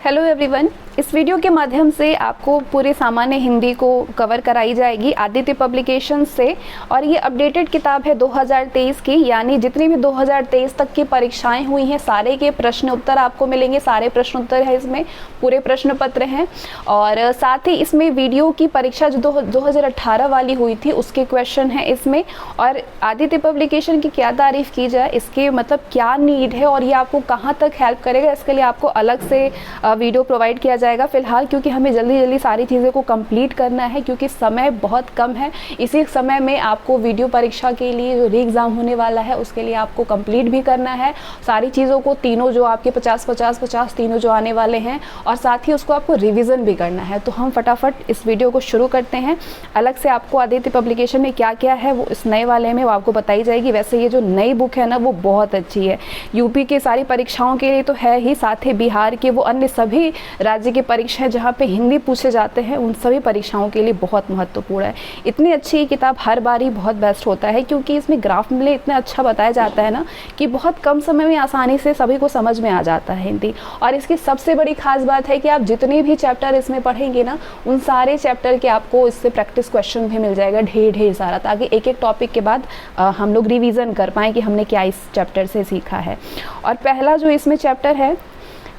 Hello everyone, इस video के माध्यम से आपको पूरे सामान्य हिंदी को कवर कराई जाएगी आदित्य पब्लिकेशन से। और ये अपडेटेड किताब है 2023 की, यानी जितनी भी 2023 तक की परीक्षाएं हुई हैं सारे के प्रश्न उत्तर आपको मिलेंगे। सारे प्रश्न उत्तर है, इसमें पूरे प्रश्न पत्र हैं। और साथ ही इसमें वीडियो की परीक्षा जो 2018 वाली हुई थी उसके क्वेश्चन हैं इसमें। और आदित्य पब्लिकेशन की क्या तारीफ़ की जाए, इसके मतलब क्या नीड है और ये आपको कहाँ तक हेल्प करेगा, इसके लिए आपको अलग से वीडियो प्रोवाइड किया जाएगा फिलहाल, क्योंकि हमें जल्दी जल्दी सारी चीज़ों को कंप्लीट करना है, क्योंकि समय बहुत कम है। इसी समय में आपको वीडियो परीक्षा के लिए जो री एग्ज़ाम होने वाला है उसके लिए आपको कंप्लीट भी करना है सारी चीज़ों को, तीनों जो आपके 50-50-50 तीनों जो आने वाले हैं, और साथ ही उसको आपको रिविज़न भी करना है। तो हम फटाफट इस वीडियो को शुरू करते हैं। अलग से आपको आदित्य पब्लिकेशन में क्या क्या है वो इस नए वाले में वो आपको बताई जाएगी। वैसे ये जो नई बुक है ना वो बहुत अच्छी है, यूपी के सारी परीक्षाओं के लिए तो है ही, साथ ही बिहार के वो अन्य सभी राज्य की परीक्षाएं जहाँ पे हिंदी पूछे जाते हैं उन सभी परीक्षाओं के लिए बहुत महत्वपूर्ण है। इतनी अच्छी किताब हर बार ही बहुत बेस्ट होता है, क्योंकि इसमें ग्राफ में इतना अच्छा बताया जाता है ना कि बहुत कम समय में आसानी से सभी को समझ में आ जाता है हिंदी। और इसकी सबसे बड़ी खास बात है कि आप जितने भी चैप्टर इसमें पढ़ेंगे ना उन सारे चैप्टर के आपको इससे प्रैक्टिस क्वेश्चन भी मिल जाएगा ढेर सारा, ताकि एक एक टॉपिक के बाद हम लोग रिवीजन कर पाएँ कि हमने क्या इस चैप्टर से सीखा है। और पहला जो इसमें चैप्टर है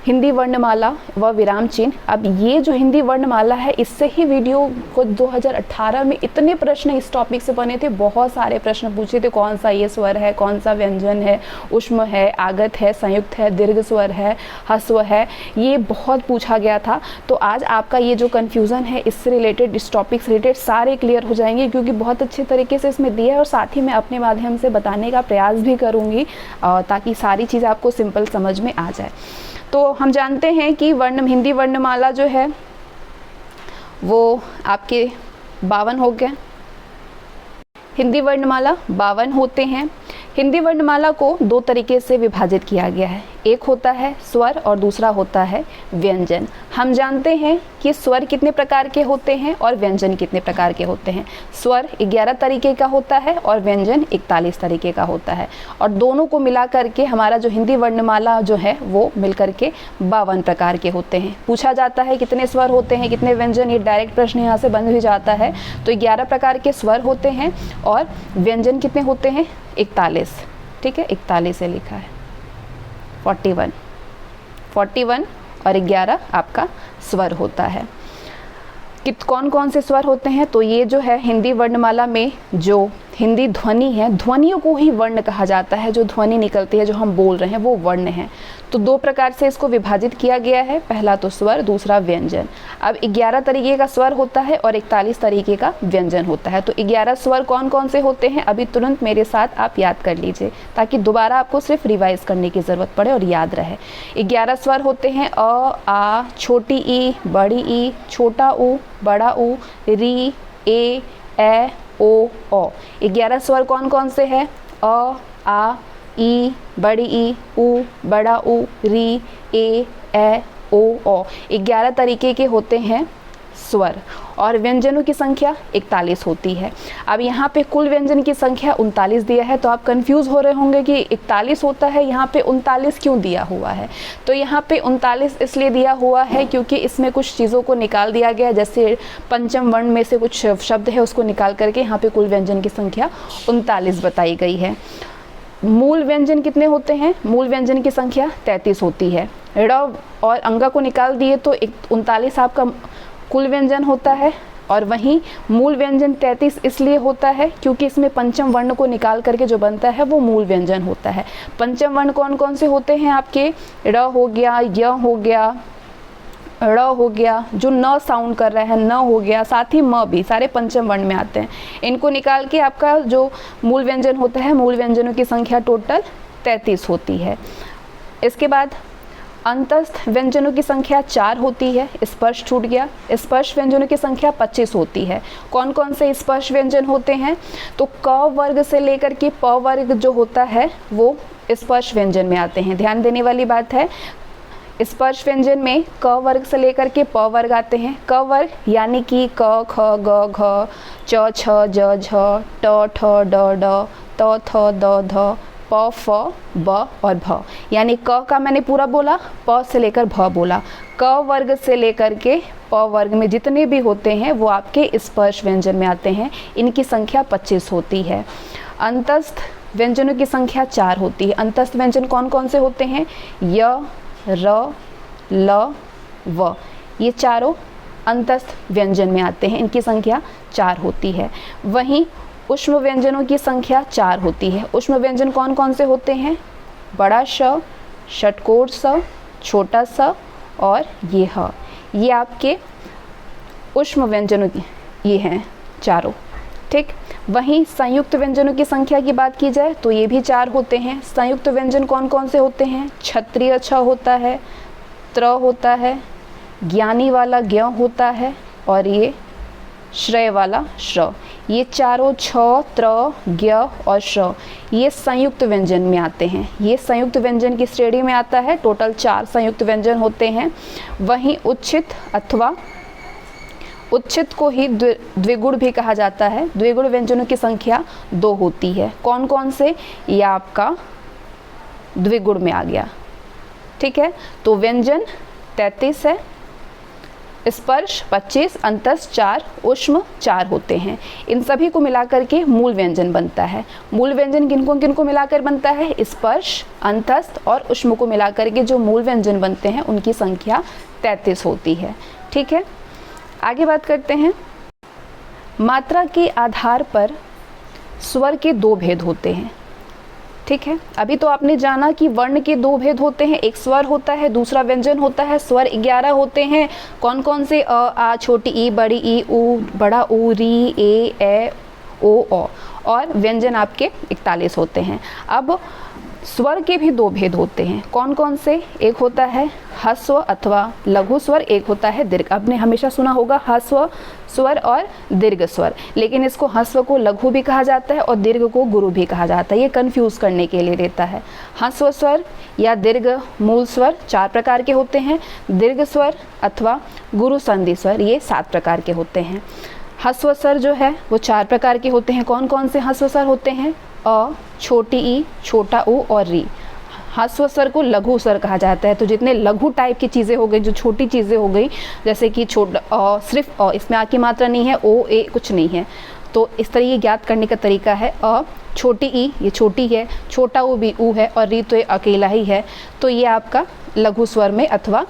हिंदी वर्णमाला व विराम चिन्ह। अब ये जो हिंदी वर्णमाला है इससे ही वीडियो को 2018 में इतने प्रश्न इस टॉपिक से बने थे, बहुत सारे प्रश्न पूछे थे। कौन सा ये स्वर है, कौन सा व्यंजन है, ऊष्म है, आगत है, संयुक्त है, दीर्घ स्वर है, ह्रस्व है, ये बहुत पूछा गया था। तो आज आपका ये जो कन्फ्यूज़न है इससे रिलेटेड, इस टॉपिक से रिलेटेड सारे क्लियर हो जाएंगे, क्योंकि बहुत अच्छे तरीके से इसमें दिया है। और साथ ही मैं अपने माध्यम से बताने का प्रयास भी करूँगी ताकि सारी चीज़ आपको सिंपल समझ में आ जाए। तो हम जानते हैं कि हिंदी वर्णमाला जो है वो आपके 52 हो गए। हिंदी वर्णमाला 52 होते हैं। हिंदी वर्णमाला को दो तरीके से विभाजित किया गया है, एक होता है स्वर और दूसरा होता है व्यंजन। हम जानते हैं कि स्वर कितने प्रकार के होते हैं और व्यंजन कितने प्रकार के होते हैं। स्वर 11 तरीके का होता है और व्यंजन 41 तरीके का होता है, और दोनों को मिला करके हमारा जो हिंदी वर्णमाला जो है वो मिल करके 52 प्रकार के होते हैं। पूछा जाता है कितने स्वर होते हैं, कितने व्यंजन, ये डायरेक्ट प्रश्न यहाँ से बन भी जाता है। तो 11 प्रकार के स्वर होते हैं और व्यंजन कितने होते हैं, 41। ठीक है, 41 से लिखा है, 41 और 11 आपका स्वर होता है। कौन कौन से स्वर होते हैं, तो ये जो है हिंदी वर्णमाला में जो हिंदी ध्वनि है, ध्वनियों को ही वर्ण कहा जाता है। जो ध्वनि निकलती है, जो हम बोल रहे हैं वो वर्ण है। तो दो प्रकार से इसको विभाजित किया गया है, पहला तो स्वर, दूसरा व्यंजन। अब 11 तरीके का स्वर होता है और 41 तरीके का व्यंजन होता है। तो 11 स्वर कौन कौन से होते हैं अभी तुरंत मेरे साथ आप याद कर लीजिए, ताकि दोबारा आपको सिर्फ रिवाइज करने की ज़रूरत पड़े और याद रहे। 11 स्वर होते हैं अ, आ, छोटी ई, बड़ी ई, छोटा ऊ, बड़ा ऊ, री, ए ओ, ओ। 11 स्वर कौन कौन से हैं, अ, आ, ई, बड़ी ई, ऊ, बड़ा ऊ, री, ए ओ। 11 तरीके के होते हैं स्वर। और व्यंजनों की संख्या 41 होती है। अब यहाँ पे कुल व्यंजन की संख्या 39 दिया है, तो आप कंफ्यूज हो रहे होंगे कि 41 होता है, यहाँ पे 39 क्यों दिया हुआ है। तो यहाँ पे 39 इसलिए दिया हुआ है क्योंकि इसमें कुछ चीज़ों को निकाल दिया गया, जैसे पंचम वर्ण में से कुछ शब्द है उसको निकाल करके यहाँ पे कुल व्यंजन की संख्या 39 बताई गई है। मूल व्यंजन कितने होते हैं, मूल व्यंजन की संख्या 33 होती है। ड़ और अंगा को निकाल दिए तो 39 आपका कुल व्यंजन होता है, और वहीं मूल व्यंजन 33 इसलिए होता है क्योंकि इसमें पंचम वर्ण को निकाल करके जो बनता है वो मूल व्यंजन होता है। पंचम वर्ण कौन कौन से होते हैं आपके, ड़ हो गया, य हो गया, ड़ हो गया, जो न साउंड कर रहा है, न हो गया, साथ ही म भी, सारे पंचम वर्ण में आते हैं। इनको निकाल के आपका जो मूल व्यंजन होता है, मूल व्यंजनों की संख्या टोटल 33 होती है। इसके बाद अंतस्थ व्यंजनों की संख्या 4 होती है। स्पर्श छूट गया, स्पर्श व्यंजनों की संख्या 25 होती है। कौन कौन से स्पर्श व्यंजन होते हैं, तो क वर्ग से लेकर के प वर्ग जो होता है वो स्पर्श व्यंजन में आते हैं। ध्यान देने वाली बात है, स्पर्श व्यंजन में क वर्ग से लेकर के प वर्ग आते हैं। क वर्ग यानी कि क, ख, ग, घ, च, छ, ज, झ, ट, ठ, ड, ढ, त, थ, द, ध, प, फ, ब और भ। यानी क का मैंने पूरा बोला, प से लेकर भ बोला। क वर्ग से लेकर के प वर्ग में जितने भी होते हैं वो आपके स्पर्श व्यंजन में आते हैं। इनकी संख्या 25 होती है। अंतस्थ व्यंजनों की संख्या 4 होती है। अंतस्थ व्यंजन कौन कौन से होते हैं? य, र, ल, व। ये चारों अंतस्थ व्यंजन में आते हैं। इनकी संख्या 4 होती है। वहीं ऊष्म व्यंजनों की संख्या 4 होती है। ऊष्म व्यंजन कौन कौन से होते हैं? बड़ा श, षटकोर स, छोटा स और ये ह। ये आपके ऊष्म व्यंजनों की ये हैं चारों। ठीक। वहीं संयुक्त व्यंजनों की संख्या की बात की जाए तो ये भी 4 होते हैं। संयुक्त व्यंजन कौन कौन से होते हैं? क्षत्रिय छ होता है, त्र होता है, ज्ञानी वाला ज्ञ होता है और ये श्रेय वाला श्र। ये चारों छ, त्र, ज्ञ और श्र ये संयुक्त व्यंजन में आते हैं। ये संयुक्त व्यंजन की श्रेणी में आता है। टोटल 4 संयुक्त व्यंजन होते हैं। वहीं उच्छित अथवा उच्छित को ही द्विगुण भी कहा जाता है। द्विगुण व्यंजनों की संख्या 2 होती है। कौन कौन से? ये आपका द्विगुण में आ गया। ठीक है, तो व्यंजन 33 है, स्पर्श 25, अंतस्थ 4, ऊष्म 4 होते हैं। इन सभी को मिलाकर के मूल व्यंजन बनता है। मूल व्यंजन किनको किनको मिलाकर बनता है? स्पर्श, अंतस्थ और ऊष्म को मिलाकर के जो मूल व्यंजन बनते हैं उनकी संख्या 33 होती है। ठीक है, आगे बात करते हैं। मात्रा के आधार पर स्वर के 2 भेद होते हैं। ठीक है, अभी तो आपने जाना कि वर्ण के 2 भेद होते हैं। एक स्वर होता है, दूसरा व्यंजन होता है। स्वर 11 होते हैं। कौन कौन से? अ, आ, छोटी ई, बड़ी ई, ऊ, बड़ा ऊ, री, ए, ओ, और व्यंजन आपके 41 होते हैं। अब स्वर के भी 2 भेद होते हैं। कौन कौन से? एक होता है ह्रस्व अथवा लघु स्वर, एक होता है दीर्घ। आपने हमेशा सुना होगा ह्रस्व स्वर और दीर्घ स्वर, लेकिन इसको ह्रस्व को लघु भी कहा जाता है और दीर्घ को गुरु भी कहा जाता है। ये कंफ्यूज करने के लिए रहता है। ह्रस्व स्वर या दीर्घ मूल स्वर 4 प्रकार के होते हैं। दीर्घ स्वर अथवा गुरु संधि स्वर ये 7 प्रकार के होते हैं। ह्रस्व स्वर जो है वो 4 प्रकार के होते हैं। कौन कौन से ह्रस्व स्वर होते हैं? अ, छोटी ई, छोटा ऊ और री। ह्रस्व स्वर को लघु स्वर कहा जाता है। तो जितने लघु टाइप की चीज़ें हो गई, जो छोटी चीज़ें हो गई, जैसे कि छोटा सिर्फ इसमें आ की मात्रा नहीं है, ओ ए कुछ नहीं है, तो इस तरह ये ज्ञात करने का तरीका है। छोटी ई ये छोटी है, छोटा ऊ भी ऊ है और री तो ये अकेला ही है, तो ये आपका लघु स्वर में अथवा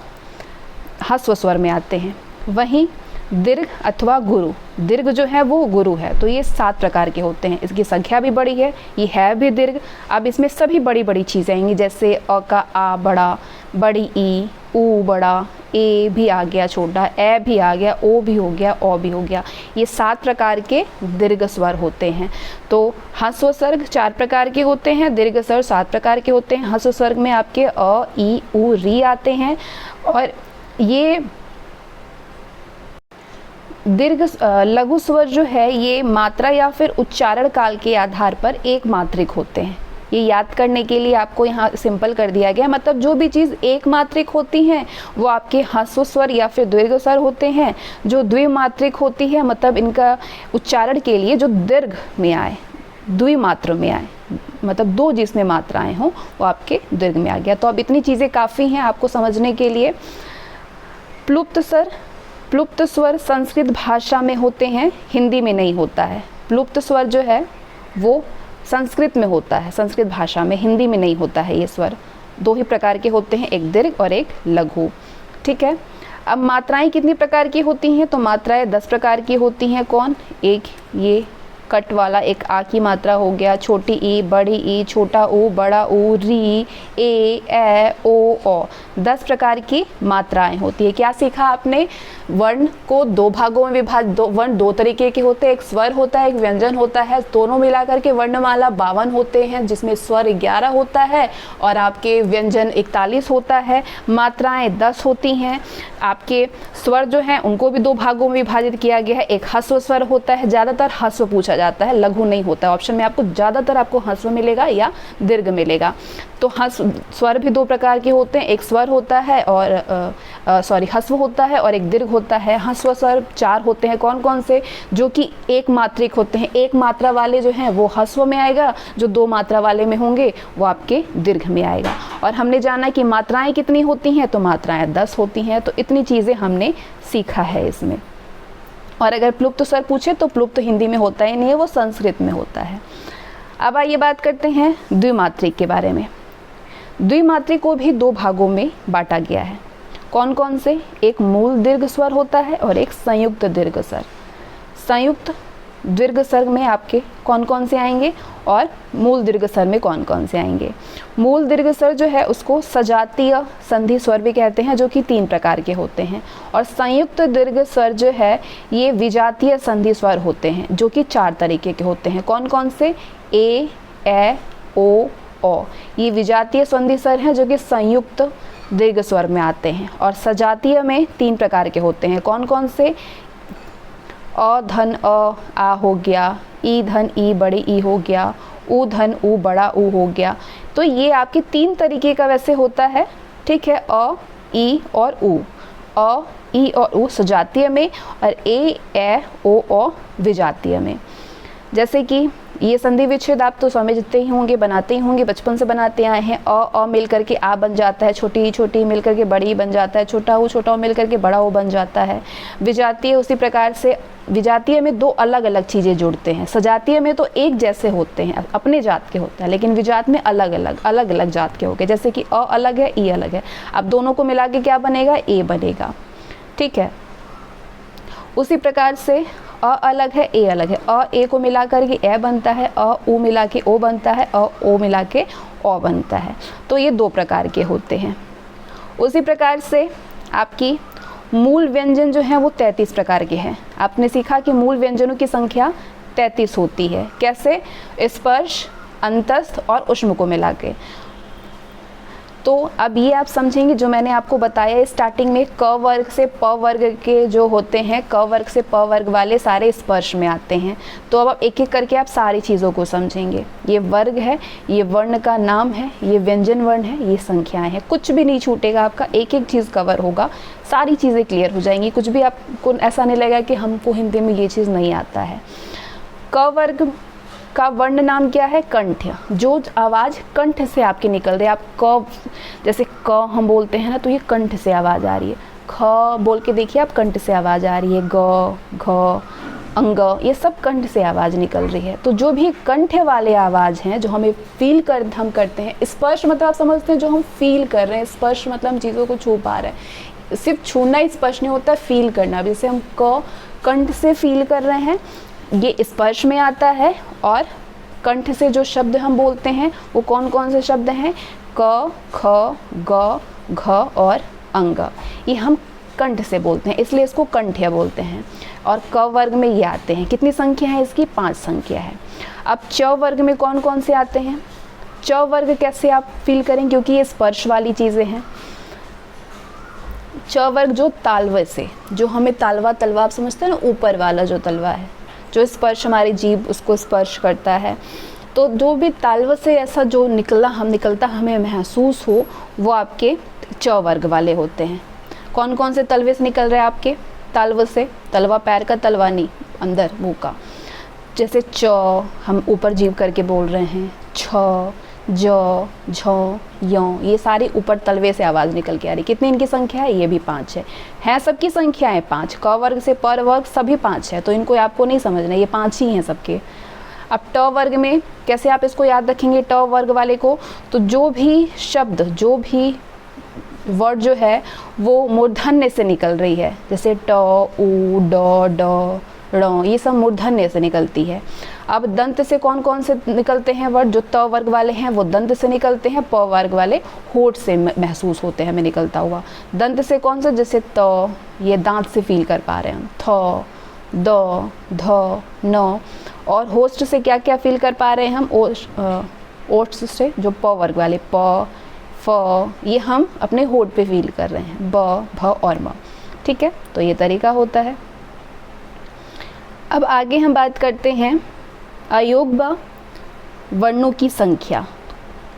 ह्रस्व स्वर में आते हैं। वहीं दीर्घ अथवा गुरु, दीर्घ जो है वो गुरु है, तो ये 7 प्रकार के होते हैं। इसकी संख्या भी बड़ी है, ये है भी दीर्घ। अब इसमें सभी बड़ी बड़ी चीज़ें आएंगी, जैसे अ का आ बड़ा, बड़ी ई, ऊ बड़ा, ए भी आ गया छोटा, ए भी आ गया, ओ भी हो गया, ओ भी हो गया। ये 7 प्रकार के दीर्घ स्वर होते हैं। तो ह्रस्व स्वर 4 प्रकार के होते हैं, दीर्घ स्वर 7 प्रकार के होते हैं। ह्रस्व स्वर में आपके अ, ई, ऊ, री आते हैं और ये दीर्घ लघु स्वर जो है ये मात्रा या फिर उच्चारण काल के आधार पर एक मात्रिक होते हैं। ये याद करने के लिए आपको यहाँ सिंपल कर दिया गया, मतलब जो भी चीज़ एक मात्रिक होती हैं वो आपके ह्रस्व स्वर या फिर दीर्घ स्वर होते हैं। जो द्विमात्रिक होती है, मतलब इनका उच्चारण के लिए जो दीर्घ में आए, द्विमात्र में आए, मतलब 2 जिसमें मात्राएं हों, वो आपके दीर्घ में आ गया। तो अब इतनी चीज़ें काफ़ी हैं आपको समझने के लिए। प्लुप्त स्वर, प्लुप्त स्वर संस्कृत भाषा में होते हैं, हिंदी में नहीं होता है। प्लुप्त स्वर जो है वो संस्कृत में होता है, संस्कृत भाषा में, हिंदी में नहीं होता है। ये स्वर 2 ही प्रकार के होते हैं, एक दीर्घ और एक लघु। ठीक है, अब मात्राएं कितनी प्रकार की होती हैं? तो मात्राएं 10 प्रकार की होती हैं। कौन? एक ये कट वाला एक आ की मात्रा हो गया, छोटी ई, बड़ी ई, छोटा ऊ, बड़ा ऊ, री, ए, ओ। 10 प्रकार की मात्राएं होती है। क्या सीखा आपने? वर्ण को 2 भागों में विभाजित, वर्ण 2 तरीके के होते हैं, एक स्वर होता है, एक व्यंजन होता है। दोनों मिलाकर के वर्णमाला 52 होते हैं, जिसमें स्वर 11 होता है और आपके व्यंजन 41 होता है। मात्राएं 10 होती हैं। आपके स्वर जो हैं उनको भी 2 भागों में विभाजित किया गया है। एक ह्रस्व स्वर होता है, ज़्यादातर ह्रस्व पूछा जाता है, लघु नहीं होता है। ऑप्शन में आपको ज़्यादातर आपको ह्रस्व मिलेगा या दीर्घ मिलेगा। तो स्वर भी दो प्रकार के होते हैं, एक स्वर होता है और ह्रस्व होता है और एक दीर्घ होता है। ह्रस्व स्वर 4 होते हैं, कौन कौन से, जो कि एक मात्रिक होते हैं। एक मात्रा वाले जो हैं वो ह्रस्व में आएगा, जो 2 मात्रा वाले में होंगे वो आपके दीर्घ में आएगा। और हमने जाना कि मात्राएं कितनी होती हैं, तो मात्राएं 10 होती हैं। तो इतनी चीज़ें हमने सीखा है इसमें। और अगर प्लुप्त स्वर पूछे तो प्लुप्त हिंदी में होता ही नहीं है, वो संस्कृत में होता है। अब आइए बात करते हैं द्विमात्रिक के बारे में। द्विमात्रिक को भी 2 भागों में बांटा गया है। कौन कौन से, एक मूल दीर्घ स्वर होता है और एक संयुक्त दीर्घ स्वर। संयुक्त दीर्घ स्वर में आपके कौन कौन से आएंगे और मूल दीर्घ स्वर में कौन कौन से आएंगे। मूल दीर्घ स्वर जो है उसको सजातीय संधि स्वर भी कहते हैं, जो कि 3 प्रकार के होते हैं। और संयुक्त दीर्घ स्वर जो है ये विजातीय संधि स्वर होते हैं, जो कि 4 तरीके के होते हैं। कौन कौन से, ए, ओ। ये विजातीय संधि स्वर हैं जो कि संयुक्त दीर्घ स्वर में आते हैं। और सजातीय में 3 प्रकार के होते हैं। कौन कौन से, अ धन अ, आ हो गया, ई धन ई, बड़े ई हो गया, ऊ धन ऊ, बड़ा ऊ हो गया। तो ये आपके 3 तरीके का वैसे होता है, ठीक है। अ, ई और ऊ, अ, ई और ऊ सजातीय में, और ए, ओ विजातीय में। जैसे कि ये संधि विच्छेद आप तो समझते ही होंगे, बनाते ही होंगे, बचपन से बनाते आए हैं। अ मिल करके आ बन जाता है, छोटी मिल करके बड़ी बन जाता है, छोटा ऊ मिल करके बड़ा ओ बन जाता है। विजातीय उसी प्रकार से, विजातीय में 2 अलग अलग चीज़ें जुड़ते हैं। सजातीय में तो एक जैसे होते हैं, अपने जात के होते हैं, लेकिन विजात में अलग अलग जात के हो गए। जैसे कि अ अलग है, ई अलग है, अब दोनों को मिला के क्या बनेगा, ए बनेगा, ठीक है। उसी प्रकार से अ अलग है, ए अलग है, अ ए को मिला करके ए बनता है, अ ऊ मिला के ओ बनता है, अ ओ मिला के ओ बनता है। तो ये 2 प्रकार के होते हैं। उसी प्रकार से आपकी मूल व्यंजन जो है वो 33 प्रकार के हैं। आपने सीखा कि मूल व्यंजनों की संख्या 33 होती है। कैसे, स्पर्श, अंतस्थ और ऊष्म को मिला के। तो अब ये आप समझेंगे जो मैंने आपको बताया स्टार्टिंग में, क वर्ग से प वर्ग के जो होते हैं, क वर्ग से प वर्ग वाले सारे स्पर्श में आते हैं। तो अब एक एक करके आप सारी चीज़ों को समझेंगे। ये वर्ग है, ये वर्ण का नाम है, ये व्यंजन वर्ण है, ये संख्याएं हैं, कुछ भी नहीं छूटेगा आपका, एक एक चीज़ कवर होगा, सारी चीज़ें क्लियर हो जाएंगी। कुछ भी आपको ऐसा नहीं लगेगा कि हमको हिंदी में ये चीज़ नहीं आता है। क वर्ग का वर्ण नाम क्या है, कंठ। जो आवाज़ कंठ से आपकी निकल रही है, आप क, जैसे क हम बोलते हैं ना, तो ये कंठ से आवाज़ आ रही है। ख बोल के देखिए आप, कंठ से आवाज़ आ रही है। ग, घ, अंग, ये सब कंठ से आवाज़ निकल रही है। तो जो भी कंठ वाले आवाज़ हैं, जो हमें फील कर हम करते हैं, स्पर्श मतलब आप समझते हैं जो हम फील कर रहे हैं, स्पर्श मतलब हम चीज़ों को छू पा रहे हैं। सिर्फ छूना ही स्पर्श नहीं होता, फील करना भी। जैसे हम क कंठ से फील कर रहे हैं, ये स्पर्श में आता है। और कंठ से जो शब्द हम बोलते हैं वो कौन कौन से शब्द हैं, क, ख, ग, घ और अंग, ये हम कंठ से बोलते हैं, इसलिए इसको कंठ्य बोलते हैं। और क वर्ग में ये आते हैं। कितनी संख्या है इसकी, 5 संख्या है। अब च वर्ग में कौन कौन से आते हैं। च वर्ग कैसे आप फील करें, क्योंकि ये स्पर्श वाली चीज़ें हैं। च वर्ग जो तालवे से, जो हमें तलवा आप समझते हैं ना, ऊपर वाला जो तलवा है, जो स्पर्श हमारी जीभ उसको स्पर्श करता है। तो जो भी तालव से ऐसा जो निकलता हमें महसूस हो, वो आपके च वर्ग वाले होते हैं। कौन कौन से तलवे से निकल रहे हैं आपके, तालव से, तलवा पैर का, तलवा नहीं अंदर मुंह का। जैसे च हम ऊपर जीभ करके बोल रहे हैं, छ, ज, झ, य, ये सारी ऊपर तलवे से आवाज़ निकल के आ रही। कितनी इनकी संख्या है, ये भी 5 है सबकी संख्याएं 5। क वर्ग से पर वर्ग सभी 5 है, तो इनको आपको नहीं समझना, ये 5 ही हैं सबके। अब ट वर्ग में कैसे आप इसको याद रखेंगे, ट वर्ग वाले को, तो जो भी शब्द, जो भी वर्ड जो है वो मूर्धन्य से निकल रही है, जैसे ट, उ, ड, ड, ड़, ये सब मूर्धन्य से निकलती है। अब दंत से कौन कौन से निकलते हैं वर्ड, जो त वर्ग वाले हैं वो दंत से निकलते हैं, प वर्ग वाले होठ से महसूस होते हैं हमें निकलता हुआ। दंत से कौन सा, जैसे त, ये दांत से फील कर पा रहे हैं हम, थ, द, ध, न। और होस्ट से क्या क्या फील कर पा रहे हैं हम, ओट्स से जो प वर्ग वाले, प, फ, ये हम अपने होठ पे फील कर रहे हैं, ब, भ और म। ठीक है, तो ये तरीका होता है। अब आगे हम बात करते हैं अयोग्य वर्णों की संख्या।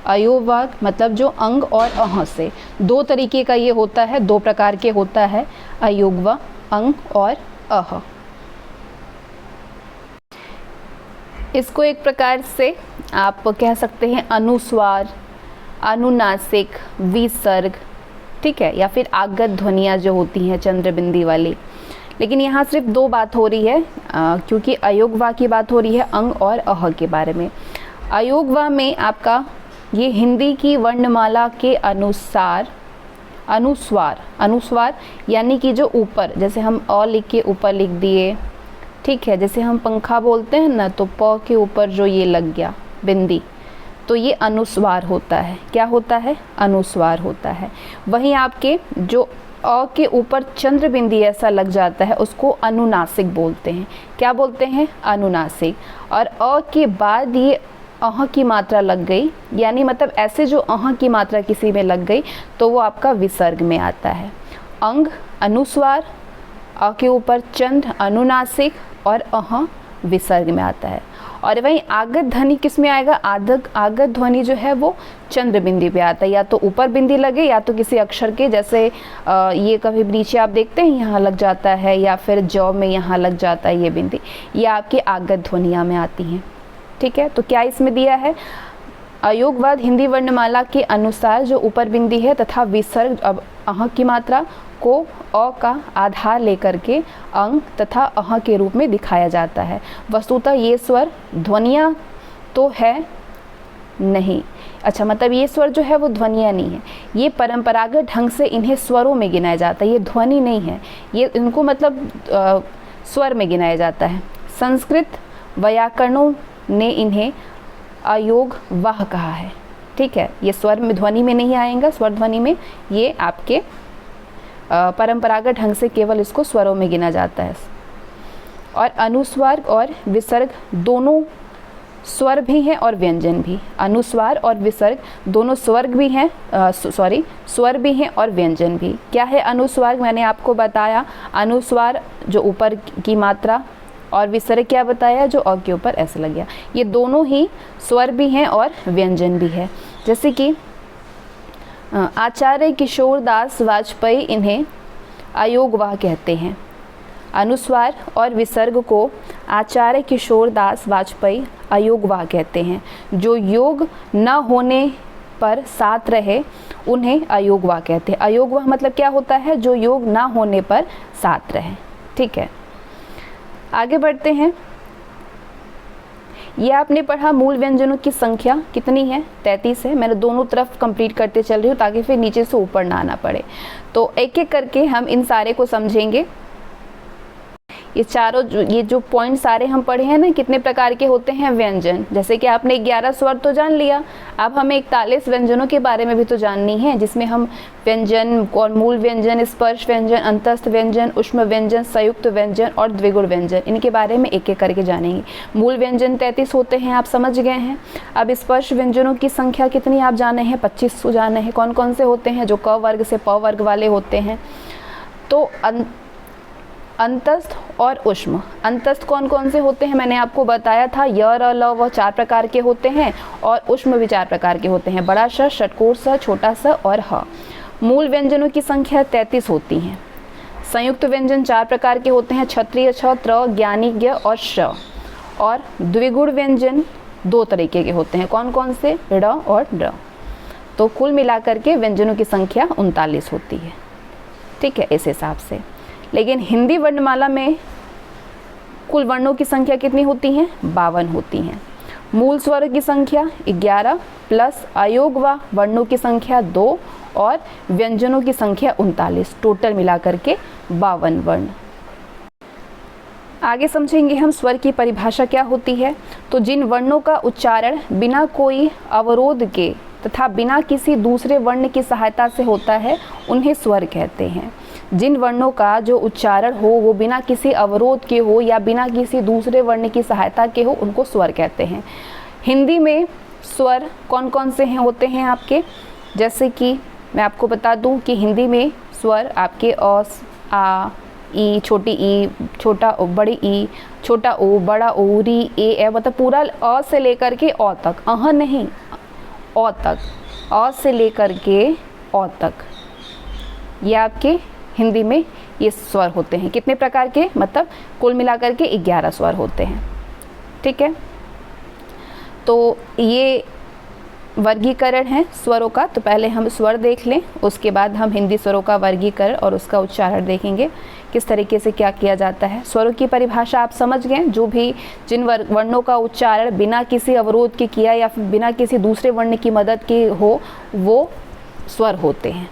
अयोग्य मतलब जो अंग और अह से, दो तरीके का ये होता है, दो प्रकार के होता है अयोग्य, अंग और अह। इसको एक प्रकार से आप कह सकते हैं अनुस्वार, अनुनासिक, विसर्ग, ठीक है, या फिर आगत ध्वनियाँ जो होती हैं चंद्रबिंदी वाली। लेकिन यहाँ सिर्फ दो बात हो रही है, क्योंकि अयोग्य की बात हो रही है अंग और अह के बारे में। अयोग्य में आपका ये हिंदी की वर्णमाला के अनुसार अनुस्वार यानी कि जो ऊपर, जैसे हम अ लिख के ऊपर लिख दिए, ठीक है, जैसे हम पंखा बोलते हैं ना, तो प के ऊपर जो ये लग गया बिंदी, तो ये अनुस्वार होता है। क्या होता है? अनुस्वार होता है। वहीं आपके जो अ के ऊपर चंद्र बिंदी ऐसा लग जाता है उसको अनुनासिक बोलते हैं। क्या बोलते हैं? अनुनासिक। और अ के बाद ये अह की मात्रा लग गई, यानी मतलब ऐसे जो अह की मात्रा किसी में लग गई तो वो आपका विसर्ग में आता है। अंग अनुस्वार, अ के ऊपर चंद्र अनुनासिक और अह विसर्ग में आता है। और वहीं आगत ध्वनि किस में आएगा? आगत ध्वनि जो है वो चंद्र बिंदी पे आता है, या तो ऊपर बिंदी लगे या तो किसी अक्षर के, जैसे ये कभी नीचे आप देखते हैं यहाँ लग जाता है, या फिर जौ में यहाँ लग जाता है ये बिंदी, ये आपकी आगत ध्वनिया में आती हैं। ठीक है, तो क्या इसमें दिया है? अयोगवाद हिंदी वर्णमाला के अनुसार जो ऊपर बिंदी है तथा विसर्ग अब अह की मात्रा को अ का आधार लेकर के अंग तथा अह के रूप में दिखाया जाता है। वस्तुतः ये स्वर ध्वनियाँ तो है नहीं, अच्छा मतलब ये स्वर जो है वो ध्वनियाँ नहीं है, ये परंपरागत ढंग से इन्हें स्वरों में गिनाया जाता है, ये ध्वनि नहीं है, ये इनको मतलब स्वर में गिनाया जाता है। संस्कृत व्याकरणों ने इन्हें अयोग वाह कहा है। ठीक है, ये स्वर में ध्वनि में नहीं आएगा, स्वर ध्वनि में ये आपके परंपरागत ढंग से केवल इसको स्वरों में गिना जाता है। और अनुस्वार और विसर्ग दोनों स्वर भी हैं और व्यंजन भी। अनुस्वार और विसर्ग दोनों स्वर्ग भी हैं, स्वर भी हैं और व्यंजन भी। क्या है अनुस्वार? मैंने आपको बताया, अनुस्वार जो ऊपर की मात्रा, और विसर्ग क्या बताया? जो अ के ऊपर ऐसे लग गया। ये दोनों ही स्वर भी हैं और व्यंजन भी है। जैसे कि आचार्य किशोर दास वाजपेयी इन्हें अयोगवाह कहते हैं। अनुस्वार और विसर्ग को आचार्य किशोर दास वाजपेयी अयोगवाह कहते हैं। जो योग न होने पर साथ रहे उन्हें अयोगवाह कहते हैं। अयोगवाह मतलब क्या होता है? जो योग ना होने पर साथ रहे। ठीक है, आगे बढ़ते हैं। ये आपने पढ़ा मूल व्यंजनों की संख्या कितनी है? 33 है। मैंने दोनों तरफ कंप्लीट करते चल रही हूँ ताकि फिर नीचे से ऊपर ना आना पड़े। तो एक एक करके हम इन सारे को समझेंगे। ये चारों ये जो पॉइंट सारे हम पढ़े हैं ना, कितने प्रकार के होते हैं व्यंजन। जैसे कि आपने 11 स्वर तो जान लिया, अब हमें 41 व्यंजनों के बारे में भी तो जाननी है, जिसमें हम व्यंजन और मूल व्यंजन, स्पर्श व्यंजन, अंतस्थ व्यंजन, ऊष्म व्यंजन, संयुक्त व्यंजन और द्विगुण व्यंजन, इनके बारे में एक एक करके जानेंगे। मूल व्यंजन 33 होते हैं, आप समझ गए हैं। अब स्पर्श व्यंजनों की संख्या कितनी आप जाने हैं? 25 जाने हैं। कौन कौन से होते हैं? जो क वर्ग से प वर्ग वाले होते हैं। तो अंतस्थ और ऊष्म। अंतस्थ कौन कौन से होते हैं? मैंने आपको बताया था, य र ल व 4 प्रकार के होते हैं, और ऊष्म भी 4 प्रकार के होते हैं, बड़ा श, षटकोर स, छोटा स और ह। मूल व्यंजनों की संख्या 33 होती हैं। संयुक्त व्यंजन 4 प्रकार के होते हैं, क्षत्रिय छ, त्र, ज्ञानी ज्ञ और श। और द्विगुण व्यंजन 2 तरीके के होते हैं। कौन कौन से? ड़ और ड। तो कुल मिलाकर के व्यंजनों की संख्या 39 होती है। ठीक है, इस हिसाब से। लेकिन हिंदी वर्णमाला में कुल वर्णों की संख्या कितनी होती हैं? 52 होती हैं। मूल स्वर की संख्या 11 प्लस अयोगवाह वर्णों की संख्या 2 और व्यंजनों की संख्या 39, टोटल मिलाकर के 52 वर्ण। आगे समझेंगे हम स्वर की परिभाषा क्या होती है। तो जिन वर्णों का उच्चारण बिना कोई अवरोध के तथा बिना किसी दूसरे वर्ण की सहायता से होता है उन्हें स्वर कहते हैं। जिन वर्णों का जो उच्चारण हो वो बिना किसी अवरोध के हो या बिना किसी दूसरे वर्ण की सहायता के हो, उनको स्वर कहते हैं। हिंदी में स्वर कौन कौन से हैं होते हैं आपके? जैसे कि मैं आपको बता दूं कि हिंदी में स्वर आपके अ, आ, ई, छोटी ई, छोटा ओ, बड़ी ई, छोटा ओ, बड़ा ओ, री, ए, मतलब पूरा अ से लेकर के औ तक, अह नहीं, औ तक, अ से लेकर के औ तक, ये आपके हिंदी में ये स्वर होते हैं। कितने प्रकार के, मतलब कुल मिलाकर के 11 स्वर होते हैं। ठीक है, तो ये वर्गीकरण है स्वरों का। तो पहले हम स्वर देख लें, उसके बाद हम हिंदी स्वरों का वर्गीकरण और उसका उच्चारण देखेंगे, किस तरीके से क्या किया जाता है। स्वरों की परिभाषा आप समझ गए, जो भी जिन वर्णों का उच्चारण बिना किसी अवरोध के किया या फिर बिना किसी दूसरे वर्ण की मदद के हो, वो स्वर होते हैं।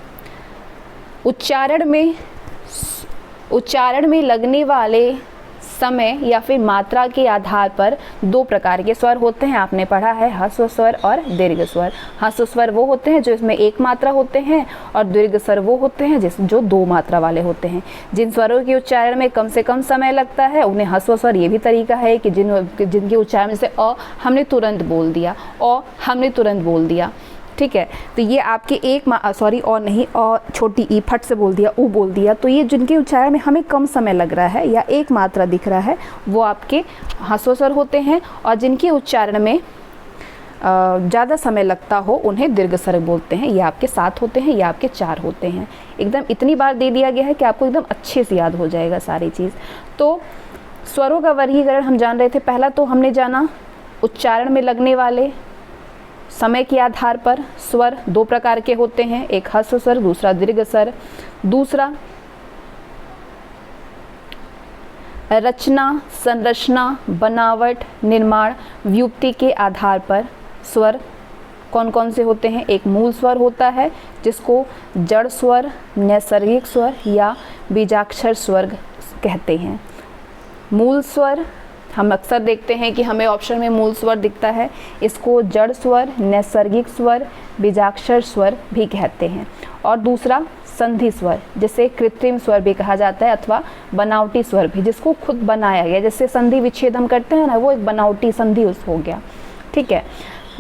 उच्चारण में लगने वाले समय या फिर मात्रा के आधार पर 2 प्रकार के स्वर होते हैं। आपने पढ़ा है ह्रस्व स्वर और दीर्घ स्वर। ह्रस्व स्वर वो होते हैं जो इसमें 1 मात्रा होते हैं, और दीर्घ स्वर वो होते हैं जो 2 मात्रा वाले होते हैं। जिन स्वरों के उच्चारण में कम से कम समय लगता है उन्हें ह्रस्व स्वर। ये भी तरीका है कि जिनके उच्चारण से अ हमने तुरंत बोल दिया, अ हमने तुरंत बोल दिया। ठीक है, तो ये आपके और नहीं, और छोटी ई फट से बोल दिया, ऊ बोल दिया, तो ये जिनके उच्चारण में हमें कम समय लग रहा है या 1 मात्रा दिख रहा है वो आपके ह्रस्व स्वर होते हैं। और जिनके उच्चारण में ज़्यादा समय लगता हो उन्हें दीर्घ स्वर बोलते हैं। ये आपके 7 होते हैं, ये आपके 4 होते हैं। एकदम इतनी बार दे दिया गया है कि आपको एकदम अच्छे से याद हो जाएगा सारी चीज़। तो स्वरों का वर्गीकरण हम जान रहे थे। पहला तो हमने जाना उच्चारण में लगने वाले समय के आधार पर स्वर 2 प्रकार के होते हैं, एक ह्रस्व स्वर, दूसरा दीर्घ स्वर। दूसरा रचना, संरचना, बनावट, निर्माण, व्युत्पत्ति के आधार पर स्वर कौन कौन से होते हैं। एक मूल स्वर होता है जिसको जड़ स्वर, नैसर्गिक स्वर या बीजाक्षर स्वर कहते हैं। मूल स्वर हम अक्सर देखते हैं कि हमें ऑप्शन में मूल स्वर दिखता है, इसको जड़ स्वर, नैसर्गिक स्वर, बीजाक्षर स्वर भी कहते हैं। और दूसरा संधि स्वर, जिसे कृत्रिम स्वर भी कहा जाता है अथवा बनावटी स्वर भी, जिसको खुद बनाया गया, जैसे संधि विच्छेद हम करते हैं ना, वो एक बनावटी संधि उस हो गया। ठीक है,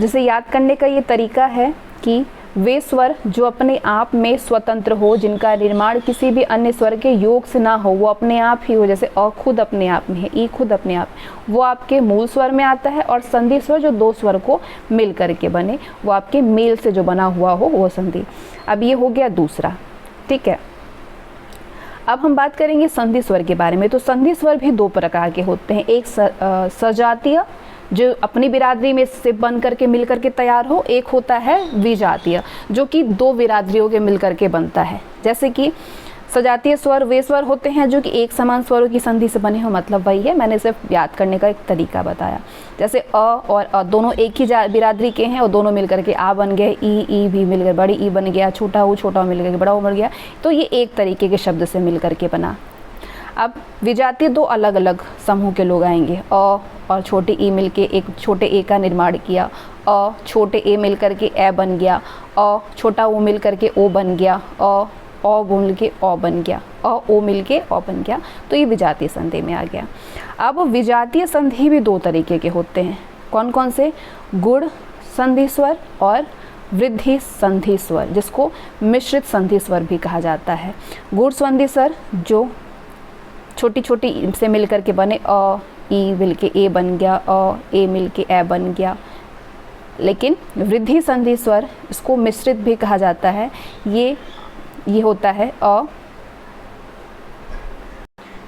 जिसे याद करने का ये तरीका है कि वे स्वर जो अपने आप में स्वतंत्र हो, जिनका निर्माण किसी भी अन्य स्वर के योग से ना हो, वो अपने आप ही हो, जैसे अ खुद अपने आप में है, ई खुद अपने आप, वो आपके मूल स्वर में आता है। और संधि स्वर जो 2 स्वर को मिल करके बने, वो आपके मेल से जो बना हुआ हो वो संधि। अब ये हो गया दूसरा। ठीक है, अब हम बात करेंगे संधि स्वर के बारे में। तो संधि स्वर भी 2 प्रकार के होते हैं, एक सजातीय जो अपनी बिरादरी में से बन करके मिल करके तैयार हो, एक होता है विजातीय जो कि 2 बिरादरियों के मिल करके बनता है। जैसे कि सजातीय स्वर वे स्वर होते हैं जो कि एक समान स्वरों की संधि से बने हो, मतलब वही है, मैंने सिर्फ याद करने का एक तरीका बताया। जैसे अ और अ दोनों एक ही बिरादरी के हैं और दोनों मिल करके आ बन गए, ई भी मिल गए, बड़ी ई बन गया, छोटा ओ मिल गया, बड़ा ओ मिल गया, तो ये एक तरीके के शब्द से मिल करके बना। अब विजातीय 2 अलग अलग समूह के लोग आएंगे। अ और छोटे ई मिलके एक छोटे ए का निर्माण किया, अ छोटे ए मिल करके ए बन गया, अ छोटा ओ मिल करके ओ बन गया, अ मिल के अ बन गया, ओ मिल के अ बन गया, तो ये विजातीय संधि में आ गया। अब विजातीय संधि भी 2 तरीके के होते हैं। कौन कौन से? गुण संधि स्वर और वृद्धि संधि स्वर, जिसको मिश्रित संधि स्वर भी कहा जाता है। गुण संधि स्वर जो छोटी छोटी से मिल करके बने, अ ई मिल के ए बन गया, अ ए मिल के ए बन गया। लेकिन वृद्धि संधि स्वर, इसको मिश्रित भी कहा जाता है। ये होता है अ,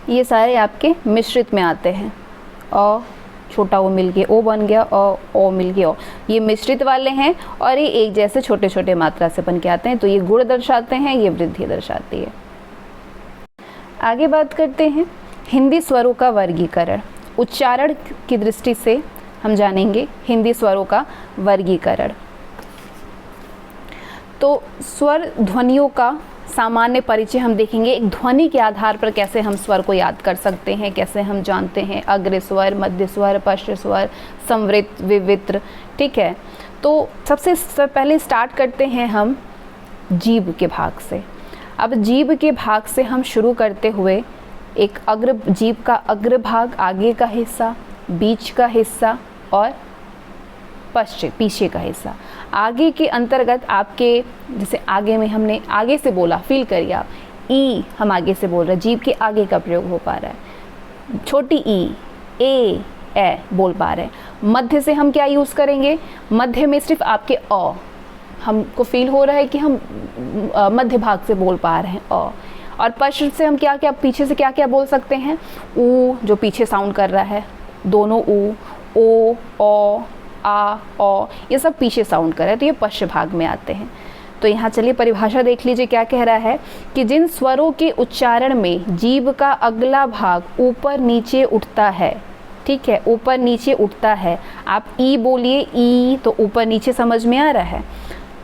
ये सारे आपके मिश्रित में आते हैं। अ छोटा ओ मिल के ओ बन गया, ओ मिल के ओ, ये मिश्रित वाले हैं और ये एक जैसे छोटे छोटे मात्रा से बन के आते हैं। तो ये गुण दर्शाते हैं, ये वृद्धि दर्शाती है। आगे बात करते हैं हिंदी स्वरों का वर्गीकरण। उच्चारण की दृष्टि से हम जानेंगे हिंदी स्वरों का वर्गीकरण। तो स्वर ध्वनियों का सामान्य परिचय हम देखेंगे। एक ध्वनि के आधार पर कैसे हम स्वर को याद कर सकते हैं, कैसे हम जानते हैं अग्र स्वर, मध्य स्वर, पश्च स्वर, संवृत, विवित्र। ठीक है, तो सबसे पहले स्टार्ट करते हैं हम जीभ के भाग से। अब जीभ के भाग से हम शुरू करते हुए एक जीभ का अग्र भाग, आगे का हिस्सा, बीच का हिस्सा और पीछे का हिस्सा। आगे के अंतर्गत आपके, जैसे आगे में हमने आगे से बोला, फील करिए आप, ई हम आगे से बोल रहे हैं, जीभ के आगे का प्रयोग हो पा रहा है। छोटी ई, ए बोल पा रहे हैं। मध्य से हम क्या यूज़ करेंगे, मध्य में सिर्फ आपके अ, हमको फील हो रहा है कि हम मध्य भाग से बोल पा रहे हैं अ। और पश्च से हम क्या क्या पीछे से क्या क्या बोल सकते हैं, ऊ जो पीछे साउंड कर रहा है, दोनों ऊ, ओ, औ, आ, औ, ये सब पीछे साउंड कर रहा है, तो ये पश्च भाग में आते हैं। तो यहाँ चलिए परिभाषा देख लीजिए क्या कह रहा है कि जिन स्वरों के उच्चारण में जीभ का अगला भाग ऊपर नीचे उठता है, ठीक है, ऊपर नीचे उठता है। आप ई बोलिए, ई तो ऊपर नीचे समझ में आ रहा है,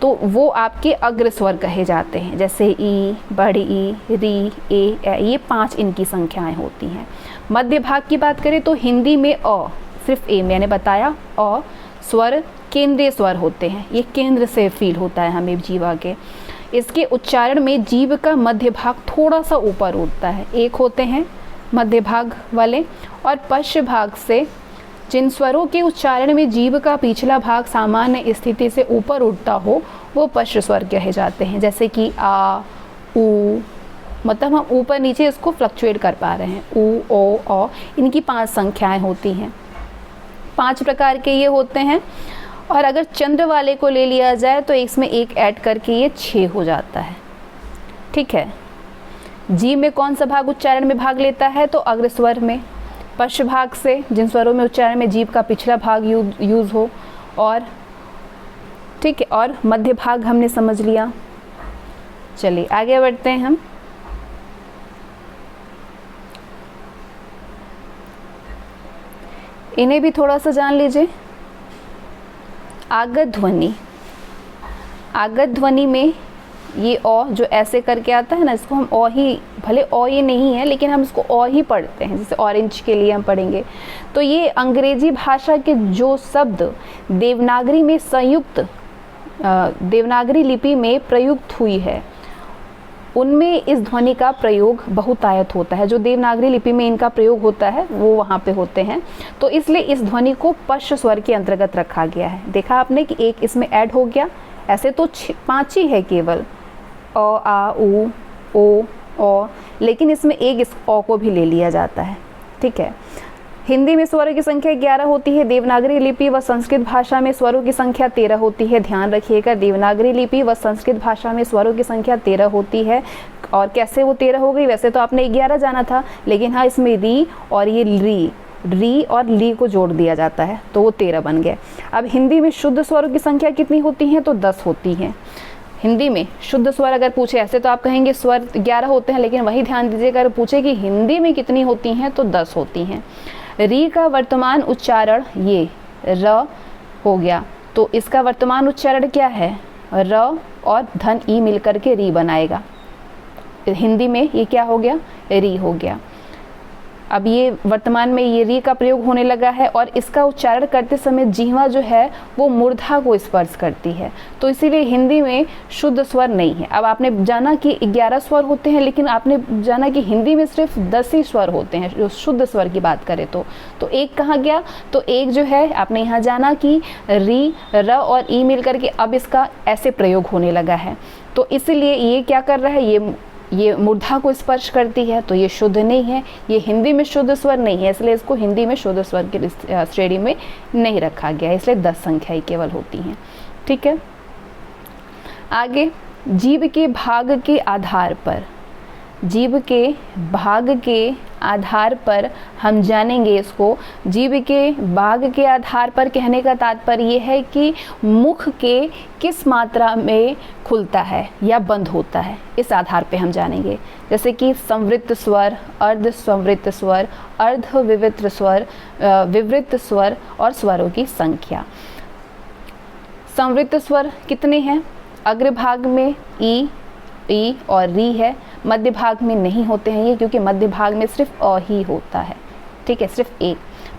तो वो आपके अग्र स्वर कहे जाते हैं। जैसे ई, बड़ी ई, री, ए, ये 5 इनकी संख्याएं होती हैं। मध्य भाग की बात करें तो हिंदी में अ, सिर्फ ए, मैंने बताया अ स्वर केंद्रीय स्वर होते हैं, ये केंद्र से फील होता है हमें जीवा के। इसके उच्चारण में जीभ का मध्य भाग थोड़ा सा ऊपर उठता है, एक होते हैं मध्य भाग वाले। और पश्च भाग से जिन स्वरों के उच्चारण में जीभ का पिछला भाग सामान्य स्थिति से ऊपर उठता हो वो पश्च स्वर कहे जाते हैं। जैसे कि आ, ऊ, मतलब हम ऊपर नीचे इसको फ्लक्चुएट कर पा रहे हैं, ऊ, ओ, औ, इनकी 5 संख्याएं होती हैं। 5 प्रकार के ये होते हैं। और अगर चंद्र वाले को ले लिया जाए तो इसमें एक ऐड करके ये 6 हो जाता है, ठीक है। जीभ में कौन सा भाग उच्चारण में भाग लेता है, तो अग्र स्वर में। पश्च भाग से जिन स्वरों में उच्चारण में जीभ का पिछला भाग यूज़ हो, और ठीक है, और मध्य भाग हमने समझ लिया। चलिए आगे बढ़ते हैं हम। इन्हें भी थोड़ा सा जान लीजिए। आगत ध्वनि, आगत ध्वनि में ये अ जो ऐसे करके आता है ना, इसको हम अ ही, भले अ ये नहीं है लेकिन हम इसको अ ही पढ़ते हैं, जैसे ऑरेंज के लिए हम पढ़ेंगे। तो ये अंग्रेजी भाषा के जो शब्द देवनागरी में संयुक्त देवनागरी लिपि में प्रयुक्त हुई है उनमें इस ध्वनि का प्रयोग बहुतायत होता है। जो देवनागरी लिपि में इनका प्रयोग होता है वो वहाँ पे होते हैं, तो इसलिए इस ध्वनि को पश्च स्वर के अंतर्गत रखा गया है। देखा आपने कि एक इसमें ऐड हो गया, ऐसे तो 5 ही है केवल, अ, आ, उ, ओ, औ, लेकिन इसमें एक इस अ को भी ले लिया जाता है, ठीक है। हिंदी में स्वरों की संख्या 11 होती है, देवनागरी लिपि व संस्कृत भाषा में स्वरों की संख्या 13 होती है। ध्यान रखिएगा, देवनागरी लिपि व संस्कृत भाषा में स्वरों की संख्या 13 होती है। और कैसे वो 13 हो गई, वैसे तो आपने 11 जाना था, लेकिन हाँ इसमें री और ये री और ली को जोड़ दिया जाता है तो वो 13 बन गए। अब हिंदी में शुद्ध स्वरों की संख्या कितनी होती है, तो 10 होती हैं। हिंदी में शुद्ध स्वर अगर पूछे, ऐसे तो आप कहेंगे स्वर 11 होते हैं, लेकिन वही ध्यान दीजिएगा, अगर पूछे कि हिंदी में कितनी होती हैं तो 10 होती हैं। री का वर्तमान उच्चारण ये र हो गया, तो इसका वर्तमान उच्चारण क्या है, र और धन ई मिलकर के री बनाएगा। हिंदी में ये क्या हो गया, री हो गया। अब ये वर्तमान में ये री का प्रयोग होने लगा है और इसका उच्चारण करते समय जीवा जो है वो मूर्धा को स्पर्श करती है, तो इसीलिए हिंदी में शुद्ध स्वर नहीं है। अब आपने जाना कि 11 स्वर होते हैं, लेकिन आपने जाना कि हिंदी में सिर्फ 10 ही स्वर होते हैं जो शुद्ध स्वर की बात करें तो एक कहाँ गया, तो एक जो है आपने यहाँ जाना कि री, र और ई मिल करके अब इसका ऐसे प्रयोग होने लगा है, तो इसीलिए ये क्या कर रहा है, ये मूर्धा को स्पर्श करती है, तो ये शुद्ध नहीं है, ये हिंदी में शुद्ध स्वर नहीं है, इसलिए इसको हिंदी में शुद्ध स्वर की श्रेणी में नहीं रखा गया है, इसलिए 10 संख्याएं केवल होती हैं, ठीक है। आगे जीभ के भाग के आधार पर, जीभ के भाग के आधार पर हम जानेंगे इसको। जीभ के भाग के आधार पर कहने का तात्पर्य ये है कि मुख के किस मात्रा में खुलता है या बंद होता है, इस आधार पे हम जानेंगे। जैसे कि संवृत्त स्वर, अर्ध संवृत्त स्वर, अर्ध विवृत स्वर, विवृत स्वर और स्वरों की संख्या। संवृत्त स्वर कितने हैं, अग्रभाग में ई और री है, मध्य भाग में नहीं होते हैं ये, क्योंकि मध्य भाग में सिर्फ अ ही होता है, ठीक है, सिर्फ एक।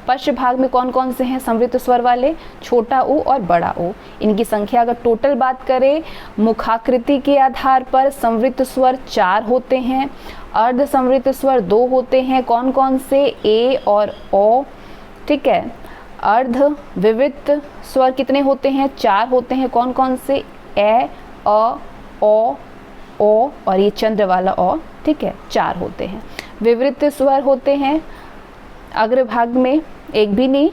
पश्च भाग में कौन कौन से हैं संवृत्त स्वर वाले, छोटा ऊ और बड़ा ऊ। इनकी संख्या अगर टोटल बात करें मुखाकृति के आधार पर संवृत्त स्वर 4 होते हैं, अर्ध संवृत्त स्वर 2 होते हैं। कौन कौन से, ए और ओ, ठीक है। अर्ध विवृत स्वर कितने होते हैं, 4 होते हैं। कौन कौन से, ए, अ, ओ, ओ और ये चंद्र वाला ओ, ठीक है, 4 होते हैं। विवृत स्वर होते हैं अग्रभाग में एक भी नहीं,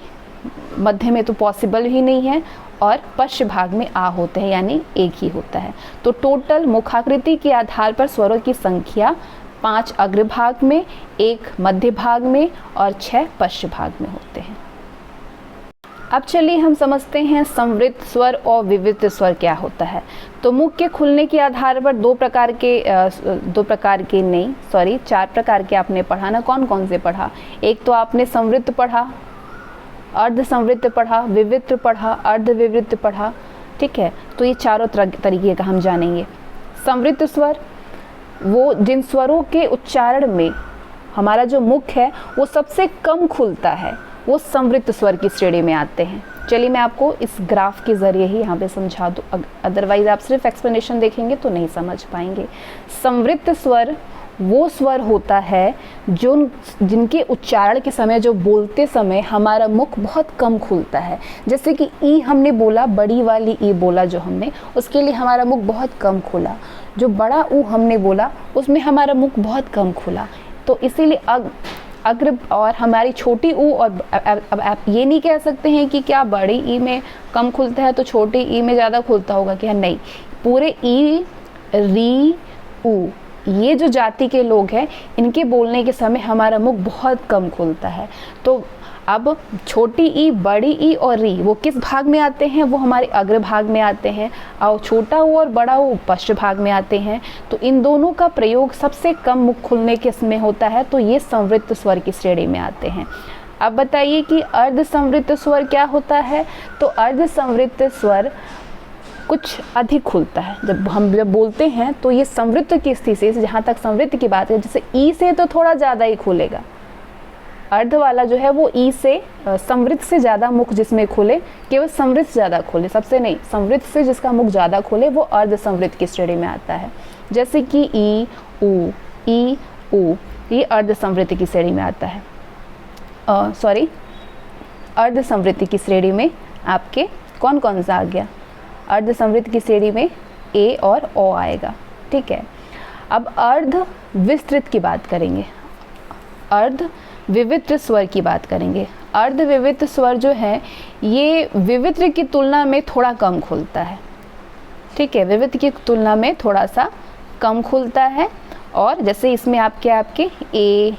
मध्य में तो पॉसिबल ही नहीं है, और पश्च भाग में आ होते हैं, यानी एक ही होता है। तो टोटल मुखाकृति के आधार पर स्वरों की संख्या 5 अग्रभाग में, 1 मध्य भाग में और 6 पश्च भाग में होते हैं। अब चलिए हम समझते हैं संवृत स्वर और विवृत स्वर क्या होता है। तो मुख के खुलने के आधार पर 4 प्रकार के आपने पढ़ा ना। कौन कौन से पढ़ा? एक तो आपने संवृत पढ़ा, अर्ध संवृत पढ़ा, विवृत पढ़ा, अर्ध विवृत पढ़ा, ठीक है। तो ये चारों तरीके का हम जानेंगे। संवृत स्वर वो जिन स्वरों के उच्चारण में हमारा जो मुख है वो सबसे कम खुलता है, वो संवृत स्वर की श्रेणी में आते हैं। चलिए मैं आपको इस ग्राफ के ज़रिए ही यहाँ पे समझा दूँ, अदरवाइज आप सिर्फ एक्सप्लेनेशन देखेंगे तो नहीं समझ पाएंगे। संवृत स्वर वो स्वर होता है जो जिनके उच्चारण के समय, जो बोलते समय हमारा मुख बहुत कम खुलता है। जैसे कि ई हमने बोला, बड़ी वाली ई बोला जो हमने, उसके लिए हमारा मुख बहुत कम खुला। जो बड़ा ऊ हमने बोला उसमें हमारा मुख बहुत कम खुला। तो इसीलिए अग्र और हमारी छोटी ऊ, और अब आप ये नहीं कह सकते हैं कि क्या बड़ी ई में कम खुलता है तो छोटी ई में ज़्यादा खुलता होगा, क्या? नहीं, पूरे ई, री, ऊ, ये जो जाति के लोग हैं इनके बोलने के समय हमारा मुख बहुत कम खुलता है। तो अब छोटी ई, बड़ी ई और री वो किस भाग में आते हैं? वो हमारे अग्र भाग में आते हैं, और छोटा ऊ और बड़ा ऊ पश्च भाग में आते हैं। तो इन दोनों का प्रयोग सबसे कम मुख खुलने के में होता है, तो ये संवृत स्वर की श्रेणी में आते हैं। अब बताइए कि अर्ध संवृत स्वर क्या होता है? तो अर्ध संवृत स्वर कुछ अधिक खुलता है। जब बोलते हैं तो ये संवृत की स्थिति से, जहाँ तक संवृत की बात है, जैसे ई से तो थोड़ा ज़्यादा ही खुलेगा। अर्ध वाला जो है वो ई से, संवृत से ज़्यादा मुख जिसमें खुले, केवल संवृत ज़्यादा खुले, सबसे नहीं, संवृत से जिसका मुख ज़्यादा खुले वो अर्ध संवृत की श्रेणी में आता है। जैसे कि ई, ऊ, ये अर्ध संवृत की श्रेणी में आता है। अर्ध संवृत की श्रेणी में आपके कौन कौन सा आ गया? अर्ध संवृत की श्रेणी में ए और ओ आएगा, ठीक है। अब अर्ध विस्तृत की बात करेंगे, अर्ध विवित्र स्वर की बात करेंगे। अर्ध विवित्र स्वर जो है ये विवित्र की तुलना में थोड़ा कम खुलता है, ठीक है, विवित्र की तुलना में थोड़ा सा कम खुलता है। और जैसे इसमें आपके ए,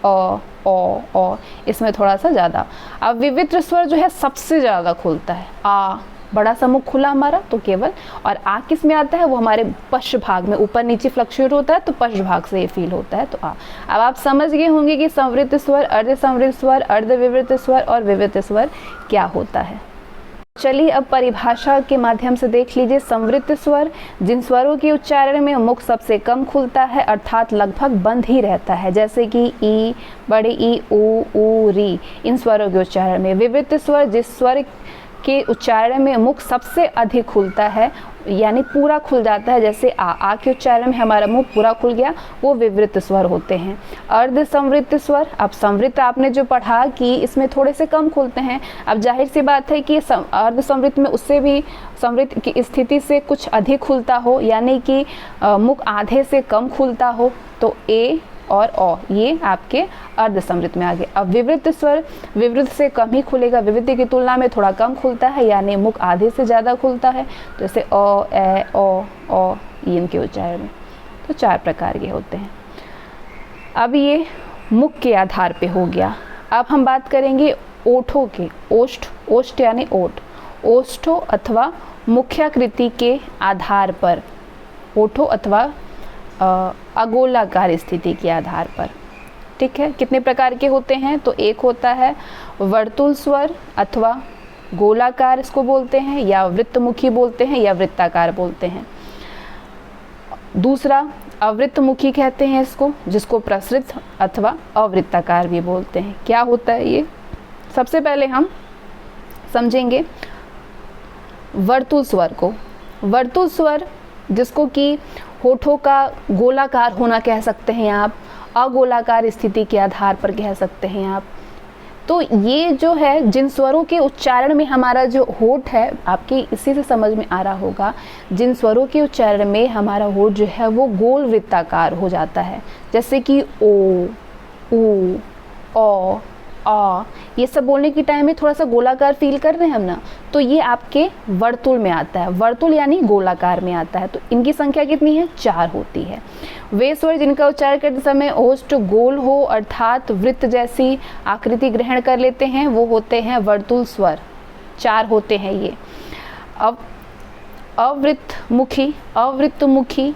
ओ, इसमें थोड़ा सा ज़्यादा। अब विवित्र स्वर जो है सबसे ज़्यादा खुलता है। आ, बड़ा सा मुख खुला हमारा तो केवल, और आ किस में आता है? वो हमारे पश्च भाग में, ऊपर नीचे फ्लक्चुएट होता है तो पश्च भाग से ये फील होता है, तो आ। अब आप समझ गए होंगे कि संवृत स्वर, अर्ध संवृत स्वर, अर्ध विवृत स्वर और विवृत स्वर क्या होता है। चलिए अब परिभाषा के माध्यम से देख लीजिए। संवृत स्वर जिन स्वरों के उच्चारण में मुख सबसे कम खुलता है, अर्थात लगभग बंद ही रहता है, जैसे कि ई, बड़ी ई, ऊ, री, इन स्वरों के उच्चारण में। विवृत स्वर जिस स्वर के उच्चारण में मुख सबसे अधिक खुलता है, यानी पूरा खुल जाता है, जैसे आ के उच्चारण में हमारा मुख पूरा खुल गया, वो विवृत स्वर होते हैं। अर्ध संवृत स्वर, अब संवृत आपने जो पढ़ा कि इसमें थोड़े से कम खुलते हैं, अब जाहिर सी बात है कि अर्ध संवृत में उससे भी संवृत की स्थिति से कुछ अधिक खुलता हो, यानी कि मुख आधे से कम खुलता हो, तो ए और ओ ये आपके अर्ध संवृत में आ गए। अब विवृत स्वर विवृत से कम ही खुलेगा, विवृत की तुलना में थोड़ा कम खुलता है, यानी मुख आधे से ज़्यादा खुलता है, जैसे ओ, ए, ओ, इनके उच्चारण में। तो 4 प्रकार के होते हैं। अब ये मुख के आधार पे हो गया। अब हम बात करेंगे ओठों के। ओष्ठ यानी ओठ, ओष्ठों अथवा मुख्याकृति के आधार पर, ओठों अथवा अगोलाकार स्थिति के आधार पर, ठीक है। कितने प्रकार के होते हैं? तो एक होता है वर्तुल स्वर अथवा गोलाकार, इसको बोलते हैं, या वृत्तमुखी बोलते हैं, या वृत्ताकार बोलते हैं। दूसरा अवृत्तमुखी कहते हैं इसको, जिसको प्रसृत अथवा अवृत्ताकार भी बोलते हैं। क्या होता है ये? सबसे पहले हम समझेंगे वर्तुल स्वर को। वर्तुल स्वर जिसको कि होठों का गोलाकार होना कह सकते हैं आप, अगोलाकार स्थिति के आधार पर कह सकते हैं आप, तो ये जो है जिन स्वरों के उच्चारण में हमारा जो होठ है, आपके इसी से समझ में आ रहा होगा, जिन स्वरों के उच्चारण में हमारा होठ जो है वो गोल वृत्ताकार हो जाता है, जैसे कि ओ, ऊ, औ, आ, ये सब बोलने की टाइम में थोड़ा सा गोलाकार फील कर रहे हैं हम ना, तो ये आपके वर्तुल में आता है। वर्तुल यानी गोलाकार में आता है। तो इनकी संख्या कितनी है? 4 होती है। वे स्वर जिनका उच्चारण करते समय ओष्ठ गोल हो अर्थात वृत्त जैसी आकृति ग्रहण कर लेते हैं वो होते हैं वर्तुल स्वर। 4 होते हैं ये। अब अवृत्तमुखी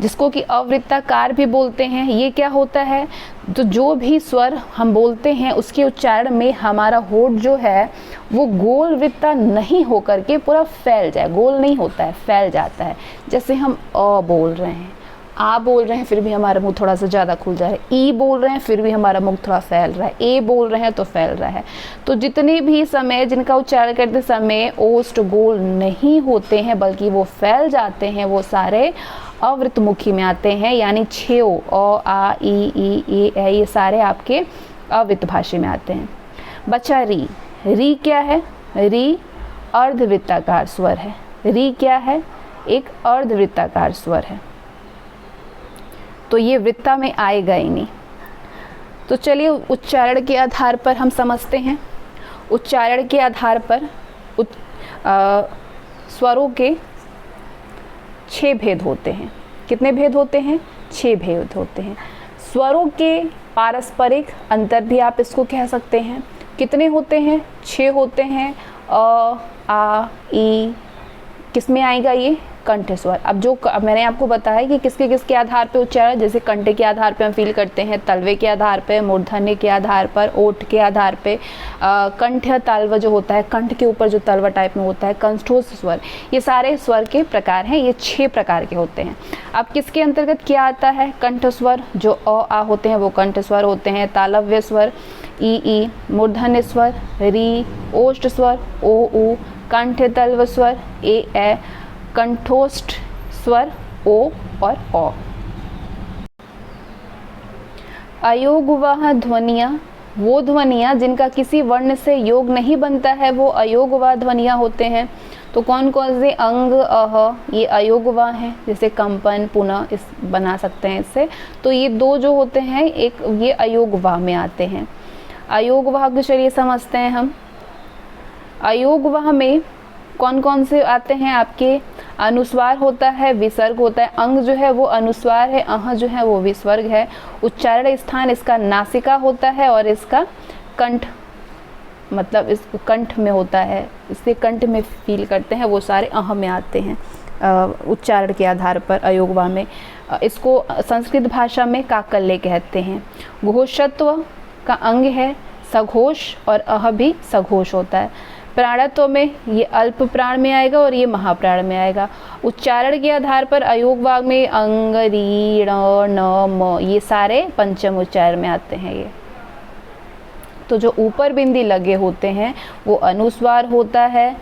जिसको कि अवृत्ताकार भी बोलते हैं, ये क्या होता है? तो जो भी स्वर हम बोलते हैं उसके उच्चारण में हमारा होठ जो है वो गोल वृत्ता नहीं होकर के पूरा फैल जाए, गोल नहीं होता है, फैल जाता है। जैसे हम अ बोल रहे हैं, आ बोल रहे हैं, फिर भी हमारा मुंह थोड़ा सा ज़्यादा खुल जा रहा है, ई बोल रहे हैं, फिर भी हमारा मुंह थोड़ा फैल रहा है, ए बोल रहे हैं तो फैल रहा है। तो जितने भी समय जिनका उच्चारण करते समय ओष्ठ गोल नहीं होते हैं बल्कि वो फैल जाते हैं, वो सारे अवृत्तमुखी में आते हैं, यानी 6 अ, आ, ई, ए, ये सारे आपके अवृत्त भाषा में आते हैं। बचा री। री क्या है? री अर्धवृत्ताकार स्वर है। री क्या है? एक अर्धवृत्ताकार स्वर है, तो ये वृत्ता में आएगा ही नहीं। तो चलिए उच्चारण के आधार पर हम समझते हैं। उच्चारण के आधार पर स्वरों के 6 भेद होते हैं। कितने भेद होते हैं? 6 भेद होते हैं। स्वरों के पारस्परिक अंतर भी आप इसको कह सकते हैं। कितने होते हैं? 6 होते हैं। अ, आ, ई, किस में आएगा ये? कंठ स्वर। अब मैंने आपको बताया कि किसके किसके आधार पे उच्चारण, जैसे कंठ के आधार पे हम फील करते हैं, तलवे के आधार पे, मूर्धन्य के आधार पर, ओठ के आधार पे, कंठ तालव जो होता है, कंठ के ऊपर जो तलवा टाइप में होता है, कंठोष्ठ स्वर, ये सारे स्वर के प्रकार हैं। ये 6 प्रकार के होते हैं। अब किसके अंतर्गत क्या आता है? कंठ स्वर जो अ, आ होते हैं वो कंठ स्वर होते हैं। तालव्य स्वर ई, मूर्धन्य स्वर री, ओष्ठ स्वर ओ, ऊ, कंठ तलव स्वर ए, कंठोष्ठ स्वर ओ और औ। अयोगवाह ध्वनियाँ, वो ध्वनियाँ जिनका किसी वर्ण से योग नहीं बनता है वो अयोगवाह ध्वनियाँ होते हैं। तो कौन कौन से? अंग, अह, ये अयोगवाह हैं, जैसे कंपन, पुनः इस बना सकते हैं इससे। तो ये 2 जो होते हैं एक ये अयोगवाह में आते हैं। अयोगवाह को चलिए समझते हैं हम। अयोगवाह में कौन कौन से आते हैं? आपके अनुस्वार होता है, विसर्ग होता है। अंग जो है वो अनुस्वार है, अह जो है वो विसर्ग है। उच्चारण स्थान इसका नासिका होता है और इसका कंठ, मतलब इस कंठ में होता है, इससे कंठ में फील करते हैं, वो सारे अह में आते हैं उच्चारण के आधार पर अयोगवाह में। इसको संस्कृत भाषा में काकल्य कहते हैं। घोषत्व का अंग है सघोष और अह भी सघोष होता है। प्राणत्व में ये अल्प प्राण में आएगा और ये महाप्राण में आएगा। उच्चारण के आधार पर अयोगवाह में अंग, री, ण, न, म, ये सारे पंचम उच्चारण में आते हैं। ये तो जो ऊपर बिंदी लगे होते हैं वो अनुस्वार होता है,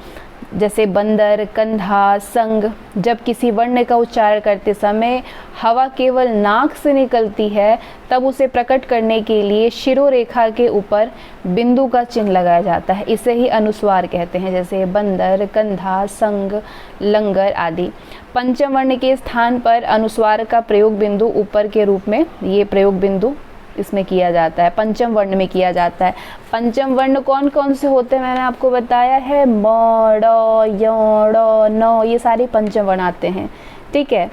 जैसे बंदर, कंधा, संग। जब किसी वर्ण का उच्चारण करते समय हवा केवल नाक से निकलती है तब उसे प्रकट करने के लिए शिरोरेखा के ऊपर बिंदु का चिन्ह लगाया जाता है, इसे ही अनुस्वार कहते हैं, जैसे बंदर, कंधा, संग, लंगर आदि। पंचम वर्ण के स्थान पर अनुस्वार का प्रयोग बिंदु ऊपर के रूप में, ये प्रयोग बिंदु इसमें किया जाता है, पंचम वर्ण में किया जाता है। पंचम वर्ण कौन कौन से होते हैं? मैंने आपको बताया है, म, ड़, य, ड़, न, ये सारे पंचम वर्ण आते हैं, ठीक है।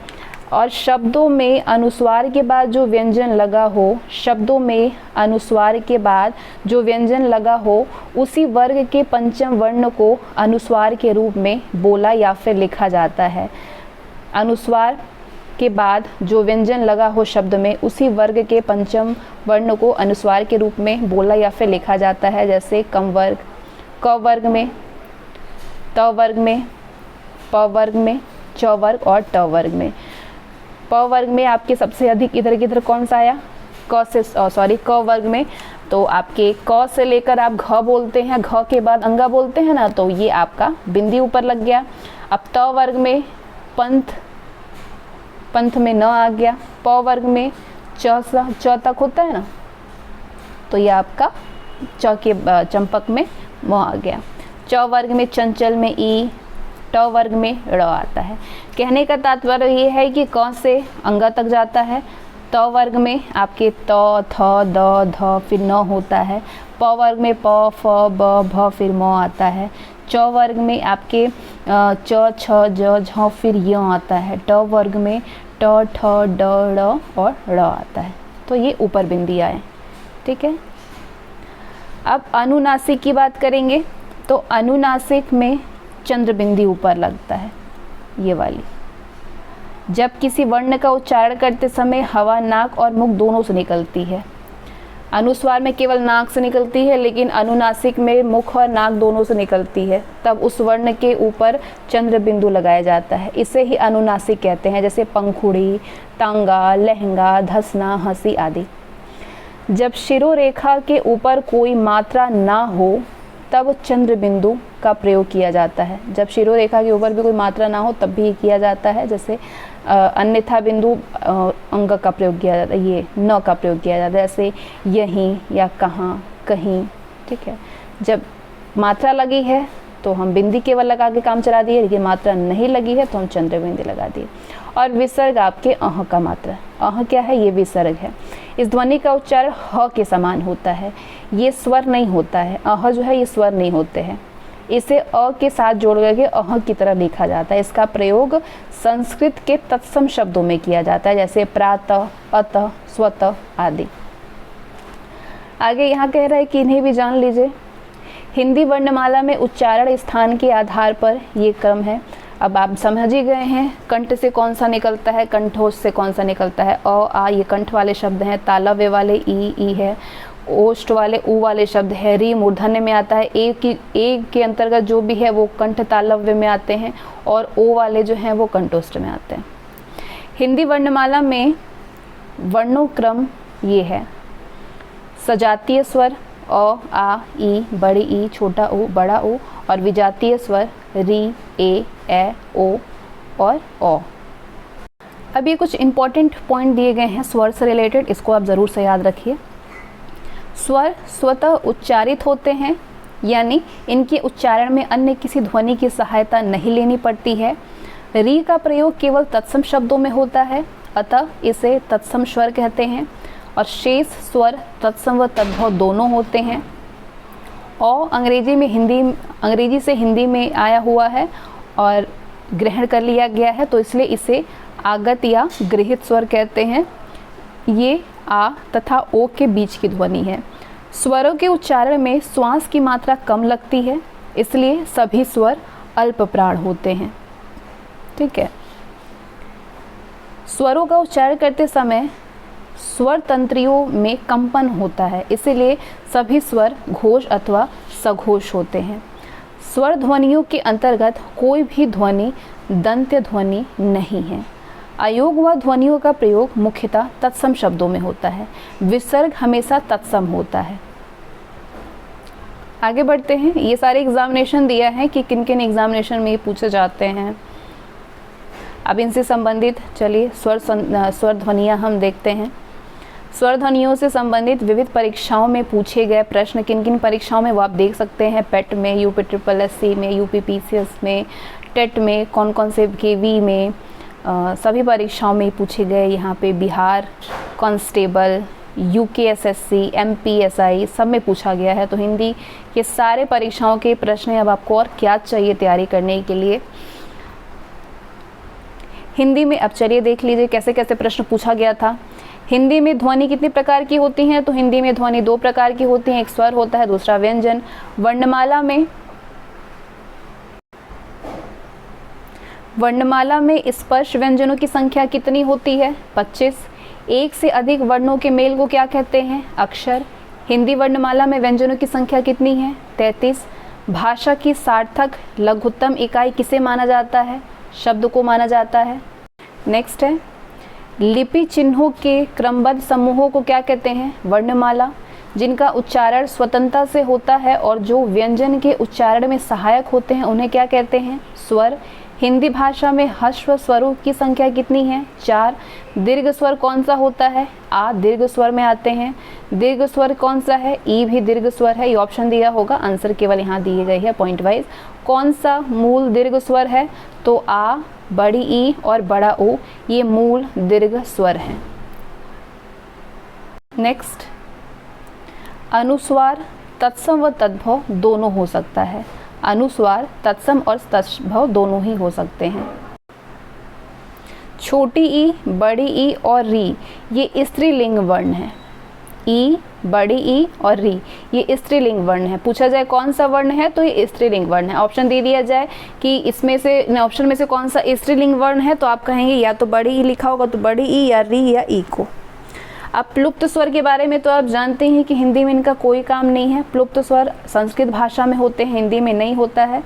और शब्दों में अनुस्वार के बाद जो व्यंजन लगा हो, शब्दों में अनुस्वार के बाद जो व्यंजन लगा हो, उसी वर्ग के पंचम वर्ण को अनुस्वार के रूप में बोला या फिर लिखा जाता है। अनुस्वार के बाद जो व्यंजन लगा हो शब्द में, उसी वर्ग के पंचम वर्ण को अनुस्वार के रूप में बोला या फिर लिखा जाता है, जैसे कम वर्ग, क वर्ग में, त वर्ग में, प वर्ग में, च वर्ग और ट वर्ग में। प वर्ग में आपके सबसे अधिक इधर किधर कौन सा आया? क वर्ग में तो आपके क से लेकर आप घ बोलते हैं, घ के बाद अंगा बोलते हैं ना, तो ये आपका बिंदी ऊपर लग गया। अब त वर्ग में पंथ, पंथ में न आ गया। प वर्ग में च तक होता है ना, तो ये आपका च के चंपक में म आ गया। च वर्ग में चंचल में ई, ट वर्ग में ड़ आता है। कहने का तात्पर्य ये है कि क से अंग तक जाता है। त वर्ग में आपके त, थ, द, ध फिर न होता है। प वर्ग में प, फ, ब, भ फिर म आता है। च वर्ग में आपके च, छ, ज, झ फिर य आता है। ट वर्ग में ट, ठ, ड, ड़ और ड़ आता है। तो ये ऊपर बिंदी आए, ठीक है। अब अनुनासिक की बात करेंगे तो अनुनासिक में चंद्र बिंदी ऊपर लगता है, ये वाली। जब किसी वर्ण का उच्चारण करते समय हवा नाक और मुख दोनों से निकलती है। अनुस्वार में केवल नाक से निकलती है, लेकिन अनुनासिक में मुख और नाक दोनों से निकलती है, तब उस वर्ण के ऊपर चंद्र बिंदु लगाया जाता है। इसे ही अनुनासिक कहते हैं, जैसे पंखुड़ी, तांगा, लहंगा, धसना, हंसी आदि। जब शिरोरेखा के ऊपर कोई मात्रा ना हो तब चंद्र बिंदु का प्रयोग किया जाता है। जब शिरोरेखा के ऊपर भी कोई मात्रा ना हो तब भी किया जाता है, जैसे अन्यथा बिंदु अंग का प्रयोग किया जाता है, ये न का प्रयोग किया जाता है, जैसे यहीं या कहाँ, कहीं, ठीक है। जब मात्रा लगी है तो हम बिंदी केवल लगा के काम चला दिए, लेकिन मात्रा नहीं लगी है तो हम चंद्र बिंदी लगा दिए। और विसर्ग आपके अह का मात्रा, अह क्या है, ये विसर्ग है। इस ध्वनि का उच्चारण ह के समान होता है, ये स्वर नहीं होता है। अह जो है ये स्वर नहीं होते हैं, इसे अ के साथ जोड़ करके अह की तरह लिखा जाता है। इसका प्रयोग संस्कृत के तत्सम शब्दों में किया जाता है, जैसे प्रातः, अतः, स्वतः आदि। आगे यहाँ कह रहा है कि इन्हें भी जान लीजिए। हिंदी वर्णमाला में उच्चारण स्थान के आधार पर ये क्रम है। अब आप समझ ही गए हैं, कंठ से कौन सा निकलता है, कंठोष से कौन सा निकलता है। अ, आ ये कंठ वाले शब्द हैं, तालव्य वाले ई है, ओष्ठ वाले उ वाले शब्द है, री मूर्धन्य में आता है, ए के अंतर्गत जो भी है वो कंठ तालव्य में आते हैं, और ओ वाले जो हैं वो कंठोष्ठ में आते हैं। हिंदी वर्णमाला में वर्णोक्रम ये है। सजातीय स्वर अ, आ, ई, बड़ी ई, छोटा ऊ, बड़ा ऊ, और विजातीय स्वर री, ए, ओ और ओ। अब ये कुछ इंपॉर्टेंट पॉइंट दिए गए हैं स्वर से रिलेटेड, इसको आप ज़रूर से याद रखिए। स्वर स्वतः उच्चारित होते हैं, यानी इनके उच्चारण में अन्य किसी ध्वनि की सहायता नहीं लेनी पड़ती है। री का प्रयोग केवल तत्सम शब्दों में होता है, अतः इसे तत्सम स्वर कहते हैं। और शेष स्वर तत्सम व तद्भव दोनों होते हैं। औ अंग्रेजी से हिंदी में आया हुआ है और ग्रहण कर लिया गया है, तो इसलिए इसे आगत या गृहीत स्वर कहते हैं। ये आ तथा ओ के बीच की ध्वनि है। स्वरों के उच्चारण में श्वास की मात्रा कम लगती है, इसलिए सभी स्वर अल्प प्राण होते हैं, ठीक है। स्वरों का उच्चारण करते समय स्वर तंत्रियों में कंपन होता है, इसलिए सभी स्वर घोष अथवा सघोष होते हैं। स्वर ध्वनियों के अंतर्गत कोई भी ध्वनि दंत्य ध्वनि नहीं है। अयोग व ध्वनियों का प्रयोग मुख्यतः तत्सम शब्दों में होता है। विसर्ग हमेशा तत्सम होता है। आगे बढ़ते हैं। ये सारे एग्जामिनेशन दिया है कि किन किन एग्जामिनेशन में ये पूछे जाते हैं। अब इनसे संबंधित चलिए स्वर ध्वनियाँ हम देखते हैं। स्वर ध्वनियों से संबंधित विविध परीक्षाओं में पूछे गए प्रश्न किन किन परीक्षाओं में वो आप देख सकते हैं। पेट में, यूपीट्रिपलएससी में, यूपीपीसीएस में, टेट में, कौन कौन से केवी में, सभी परीक्षाओं में पूछे गए। यहाँ पे बिहार कांस्टेबल, यूकेएसएससी, एमपीएसआई सब में पूछा गया है। तो हिंदी के सारे परीक्षाओं के प्रश्न अब आपको और क्या चाहिए तैयारी करने के लिए। हिंदी में अब चलिए देख लीजिए कैसे कैसे प्रश्न पूछा गया था। हिंदी में ध्वनि कितने प्रकार की होती हैं, तो हिंदी में ध्वनि दो प्रकार की होती हैं, एक स्वर होता है, दूसरा व्यंजन। वर्णमाला में स्पर्श व्यंजनों की संख्या कितनी होती है? 25। एक से अधिक वर्णों के मेल को क्या कहते हैं? अक्षर। हिंदी वर्णमाला में व्यंजनों की संख्या कितनी है? 33। भाषा की सार्थक लघुत्तम इकाई किसे माना जाता है? शब्द को माना जाता है। नेक्स्ट है लिपि चिन्हों के क्रमबद्ध समूहों को क्या कहते हैं? वर्णमाला। जिनका उच्चारण स्वतंत्रता से होता है और जो व्यंजन के उच्चारण में सहायक होते हैं उन्हें क्या कहते हैं? स्वर। हिंदी भाषा में ह्रस्व स्वरों की संख्या कितनी है? 4। दीर्घ स्वर कौन सा होता है? आ दीर्घ स्वर में आते हैं। दीर्घ स्वर कौन सा है? ई भी दीर्घ स्वर है, ये ऑप्शन दिया होगा, आंसर केवल यहाँ दिए गए है पॉइंट वाइज। कौन सा मूल दीर्घ स्वर है? तो आ, बड़ी ई और बड़ा ओ, ये मूल दीर्घ स्वर हैं। नेक्स्ट, अनुस्वार तत्सम व तद्भव दोनों हो सकता है। अनुस्वार तत्सम और तद्भव दोनों ही हो सकते हैं। छोटी ई, बड़ी ई और री ये स्त्रीलिंग वर्ण है। ई, बड़ी ई और री ये स्त्रीलिंग वर्ण है। पूछा जाए कौन सा वर्ण है तो ये स्त्रीलिंग वर्ण है। ऑप्शन दे दिया जाए कि इसमें से ऑप्शन में से कौन सा स्त्रीलिंग वर्ण है, तो आप कहेंगे या तो बड़ी ई लिखा होगा तो बड़ी ई, या री या ई को। अब प्लुप्त स्वर के बारे में तो आप जानते हैं कि हिंदी में इनका कोई काम नहीं है। प्लुप्त स्वर संस्कृत भाषा में होते हैं, हिंदी में नहीं होता है।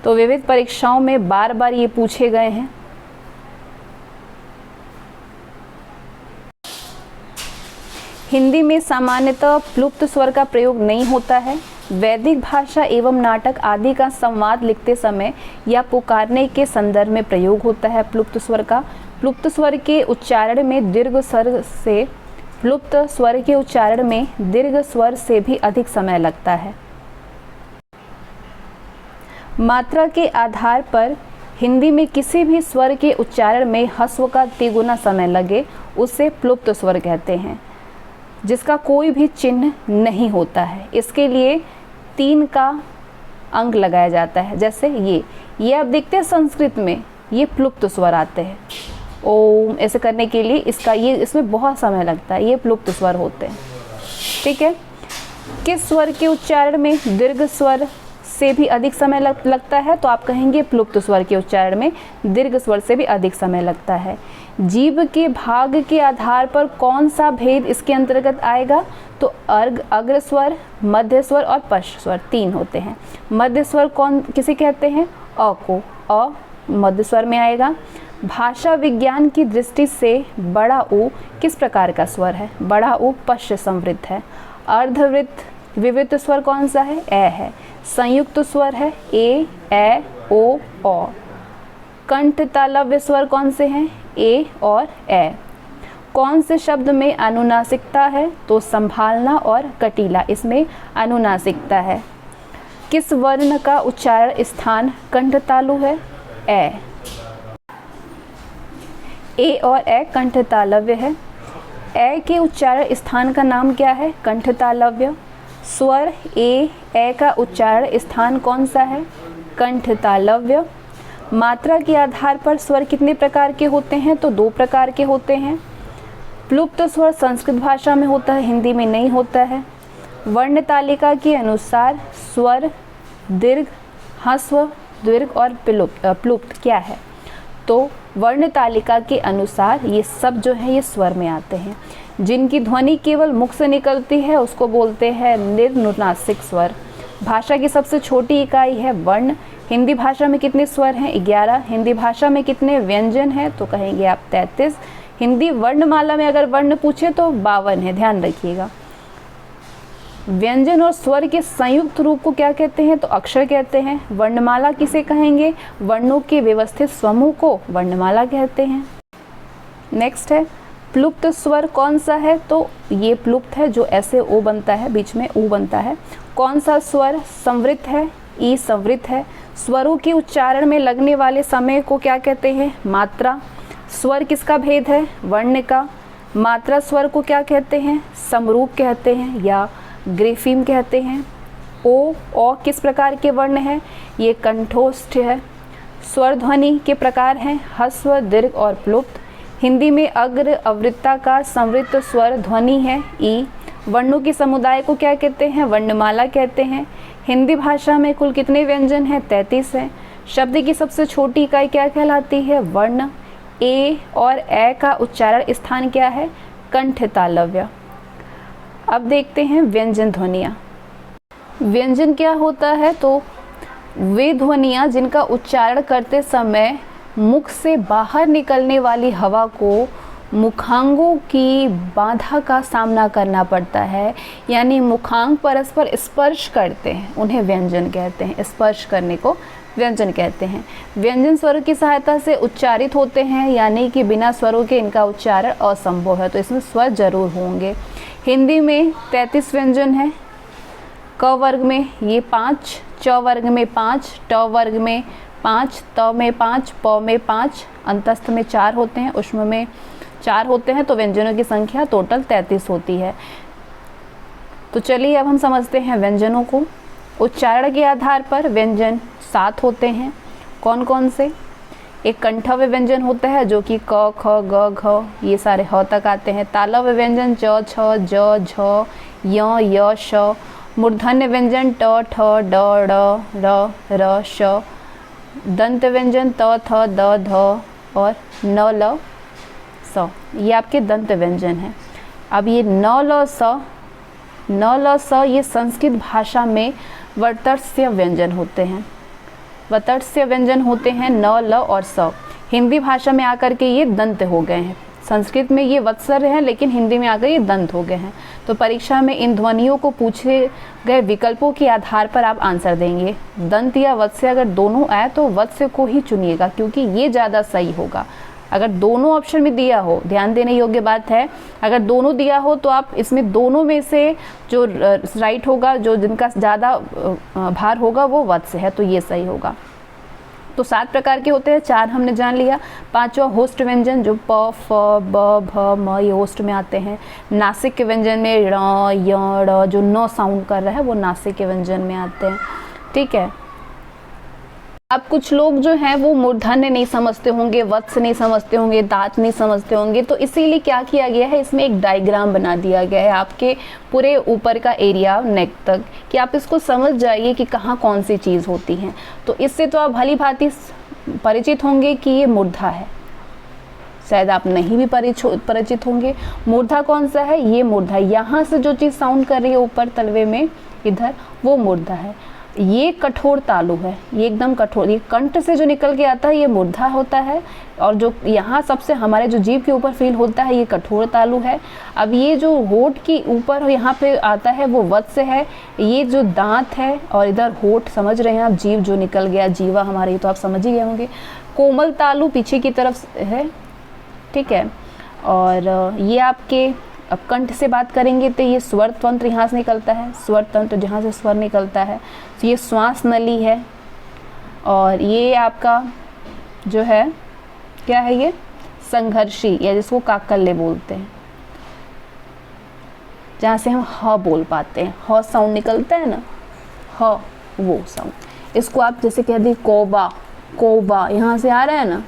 तो विविध परीक्षाओं में बार बार ये पूछे गए हैं। हिंदी में सामान्यतः प्लुप्त स्वर का प्रयोग नहीं होता है। वैदिक भाषा एवं नाटक आदि का संवाद लिखते समय या पुकारने के संदर्भ में प्रयोग होता है प्लुप्त स्वर का। प्लुप्त स्वर के उच्चारण में दीर्घ स्वर से प्लुप्त स्वर के उच्चारण में दीर्घ स्वर से भी अधिक समय लगता है। मात्रा के आधार पर हिंदी में किसी भी स्वर के उच्चारण में ह्रस्व का तिगुना समय लगे उसे प्लुप्त स्वर कहते हैं, जिसका कोई भी चिन्ह नहीं होता है। इसके लिए 3 का अंक लगाया जाता है। जैसे ये आप देखते हैं संस्कृत में ये प्लुप्त स्वर आते हैं। ओम ऐसे करने के लिए इसमें बहुत समय लगता है, ये प्लुप्त स्वर होते हैं। ठीक है, किस स्वर के उच्चारण में दीर्घ स्वर से भी अधिक समय लगता है, तो आप कहेंगे प्लुप्त स्वर के उच्चारण में दीर्घ स्वर से भी अधिक समय लगता है। जीभ के भाग के आधार पर कौन सा भेद इसके अंतर्गत आएगा, तो अग्र स्वर, मध्य स्वर और पश्च स्वर 3 होते हैं। मध्य स्वर किसे कहते हैं? अ को। अ मध्य स्वर में आएगा। भाषा विज्ञान की दृष्टि से बड़ा ऊ किस प्रकार का स्वर है? बड़ा ऊ पश्च संवृत है। अर्धवृत्त विवृत स्वर कौन सा है? ए है। संयुक्त स्वर है ए, ओ, औ। कंठ तालव्य स्वर कौन से हैं? ए और ए। कौन से शब्द में अनुनासिकता है? तो संभालना और कटीला, इसमें अनुनासिकता है। किस वर्ण का उच्चारण स्थान कंठ तालु है? ए और ए कंठ तालव्य है। ए के उच्चारण स्थान का नाम क्या है? कंठ तालव्य। स्वर ए का उच्चारण स्थान कौन सा है? कंठ तालव्य। मात्रा के आधार पर स्वर कितने प्रकार के होते हैं? तो 2 प्रकार के होते हैं। प्लुप्त स्वर संस्कृत भाषा में होता है, हिंदी में नहीं होता है। वर्ण तालिका के अनुसार स्वर दीर्घ, ह्रस्व, दीर्घ और प्लुप्त क्या है? तो वर्ण तालिका के अनुसार ये सब जो है ये स्वर में आते हैं। जिनकी ध्वनि केवल मुख से निकलती है उसको बोलते हैं निर्नुनासिक स्वर। भाषा की सबसे छोटी इकाई है वर्ण। हिंदी भाषा में कितने स्वर हैं? 11। हिंदी भाषा में कितने व्यंजन हैं? तो कहेंगे आप 33। हिंदी वर्णमाला में अगर वर्ण पूछे तो 52 है, ध्यान रखिएगा। व्यंजन और स्वर के संयुक्त रूप को क्या कहते हैं? तो अक्षर कहते हैं। वर्णमाला किसे कहेंगे? वर्णों के व्यवस्थित समूह को वर्णमाला कहते हैं। नेक्स्ट है प्लुप्त स्वर कौन सा है? तो ये प्लुप्त है जो ऐसे ओ बनता है, बीच में ऊ बनता है। कौन सा स्वर संवृत है? ई संवृत है। स्वरों के उच्चारण में लगने वाले समय को क्या कहते हैं? मात्रा। स्वर किसका भेद है? वर्ण का। मात्रा स्वर को क्या कहते हैं? समरूप कहते हैं या ग्रेफीम कहते हैं। ओ किस प्रकार के वर्ण है? ये कंठोष्ठ है। स्वर ध्वनि के प्रकार हैं ह्रस्व, दीर्घ और प्लुप्त। हिंदी में अग्र अवृत्ता का संवृत्त स्वर ध्वनि है ई। वर्णों के समुदाय को क्या कहते हैं? वर्णमाला कहते हैं। हिंदी भाषा में कुल कितने व्यंजन हैं? 33 हैं। शब्द की सबसे छोटी इकाई क्या कहलाती है? वर्ण। ए और ए का उच्चारण स्थान क्या है? कंठ तालव्य। अब देखते हैं व्यंजन ध्वनियाँ। व्यंजन क्या होता है? तो वे ध्वनियाँ जिनका उच्चारण करते समय मुख से बाहर निकलने वाली हवा को मुखांगों की बाधा का सामना करना पड़ता है, यानी मुखांग परस्पर स्पर्श करते हैं, उन्हें व्यंजन कहते हैं। स्पर्श करने को व्यंजन कहते हैं। व्यंजन स्वरों की सहायता से उच्चारित होते हैं, यानी कि बिना स्वरों के इनका उच्चारण असंभव है, तो इसमें स्वर जरूर होंगे। हिंदी में 33 व्यंजन है। क वर्ग में ये 5, च वर्ग में 5, ट वर्ग में 5, त में 5, प में 5, अंतस्थ में 4 होते हैं, ऊष्म में 4 होते हैं, तो व्यंजनों की संख्या टोटल 33 होती है। तो चलिए अब हम समझते हैं व्यंजनों को। उच्चारण के आधार पर व्यंजन 7 होते हैं। कौन कौन से? एक कंठव्य व्यंजन होता है जो कि क, ख, ग, घ ये सारे ह तक आते हैं। तालव्य व्यंजन च, छ, ज, झ, य, य, श। मूर्धन्य व्यंजन ट, ठ, ड, ढ़, र, र, श। दंत व्यंजन त, थ, द, ध और न, ल, स। ये आपके दंत व्यंजन हैं। अब ये न, ल, स, न, ल, स ये संस्कृत भाषा में वर्तस्य व्यंजन होते हैं। वर्तस्य व्यंजन होते हैं न, ल और स। हिंदी भाषा में आकर के ये दंत हो गए हैं। संस्कृत में ये वत्सर हैं, लेकिन हिंदी में आकर ये दंत हो गए हैं। तो परीक्षा में इन ध्वनियों को पूछे गए विकल्पों के आधार पर आप आंसर देंगे। दंत या वत्स्य अगर दोनों आए तो वत्स्य को ही चुनिएगा, क्योंकि ये ज़्यादा सही होगा। अगर दोनों ऑप्शन में दिया हो, ध्यान देने योग्य बात है, अगर दोनों दिया हो तो आप इसमें दोनों में से जो राइट होगा, जो जिनका ज़्यादा भार होगा वो वत्स्य है, तो ये सही होगा। तो 7 प्रकार के होते हैं, 4 हमने जान लिया। 5वां होस्ट व्यंजन जो प, फ, ब, भ, म ये होस्ट में आते हैं। नासिक के व्यंजन में ण, य, ड़ जो न साउंड कर रहा है वो नासिक के व्यंजन में आते हैं। ठीक है। अब कुछ लोग जो हैं वो मूर्धन्य नहीं समझते होंगे, वत्स नहीं समझते होंगे, दांत नहीं समझते होंगे, तो इसीलिए क्या किया गया है, इसमें एक डायग्राम बना दिया गया है आपके पूरे ऊपर का एरिया नेक तक, कि आप इसको समझ जाइए कि कहाँ कौन सी चीज़ होती हैं। तो इससे तो आप भली भांति परिचित होंगे कि ये मूर्धा है। शायद आप नहीं भी परिचित होंगे। मूर्धा कौन सा है? ये मूर्धा, यहाँ से जो चीज़ साउंड कर रही है ऊपर तलवे में इधर, वो मूर्धा है। ये कठोर तालु है, ये एकदम कठोर, ये कंठ से जो निकल के आता है ये मूर्धा होता है, और जो यहाँ सबसे हमारे जो जीभ के ऊपर फील होता है ये कठोर तालु है। अब ये जो होठ की ऊपर यहाँ पे आता है वो वत्स है। ये जो दांत है और इधर होठ, समझ रहे हैं आप, जीभ जो निकल गया, जीवा हमारी, तो आप समझ ही गए होंगे। कोमल तालु पीछे की तरफ है। ठीक है। और ये आपके, अब कंठ से बात करेंगे तो ये स्वर तंत्र यहाँ से निकलता है, स्वर तंत्र जहाँ से स्वर निकलता है, तो ये श्वास नली है। और ये आपका जो है क्या है, ये संघर्षी या जिसको काकल्य बोलते हैं, जहाँ से हम ह बोल पाते हैं, ह साउंड निकलता है ना, ह वो साउंड, इसको आप जैसे कह दी कोबा, कोबा यहाँ से आ रहा है ना।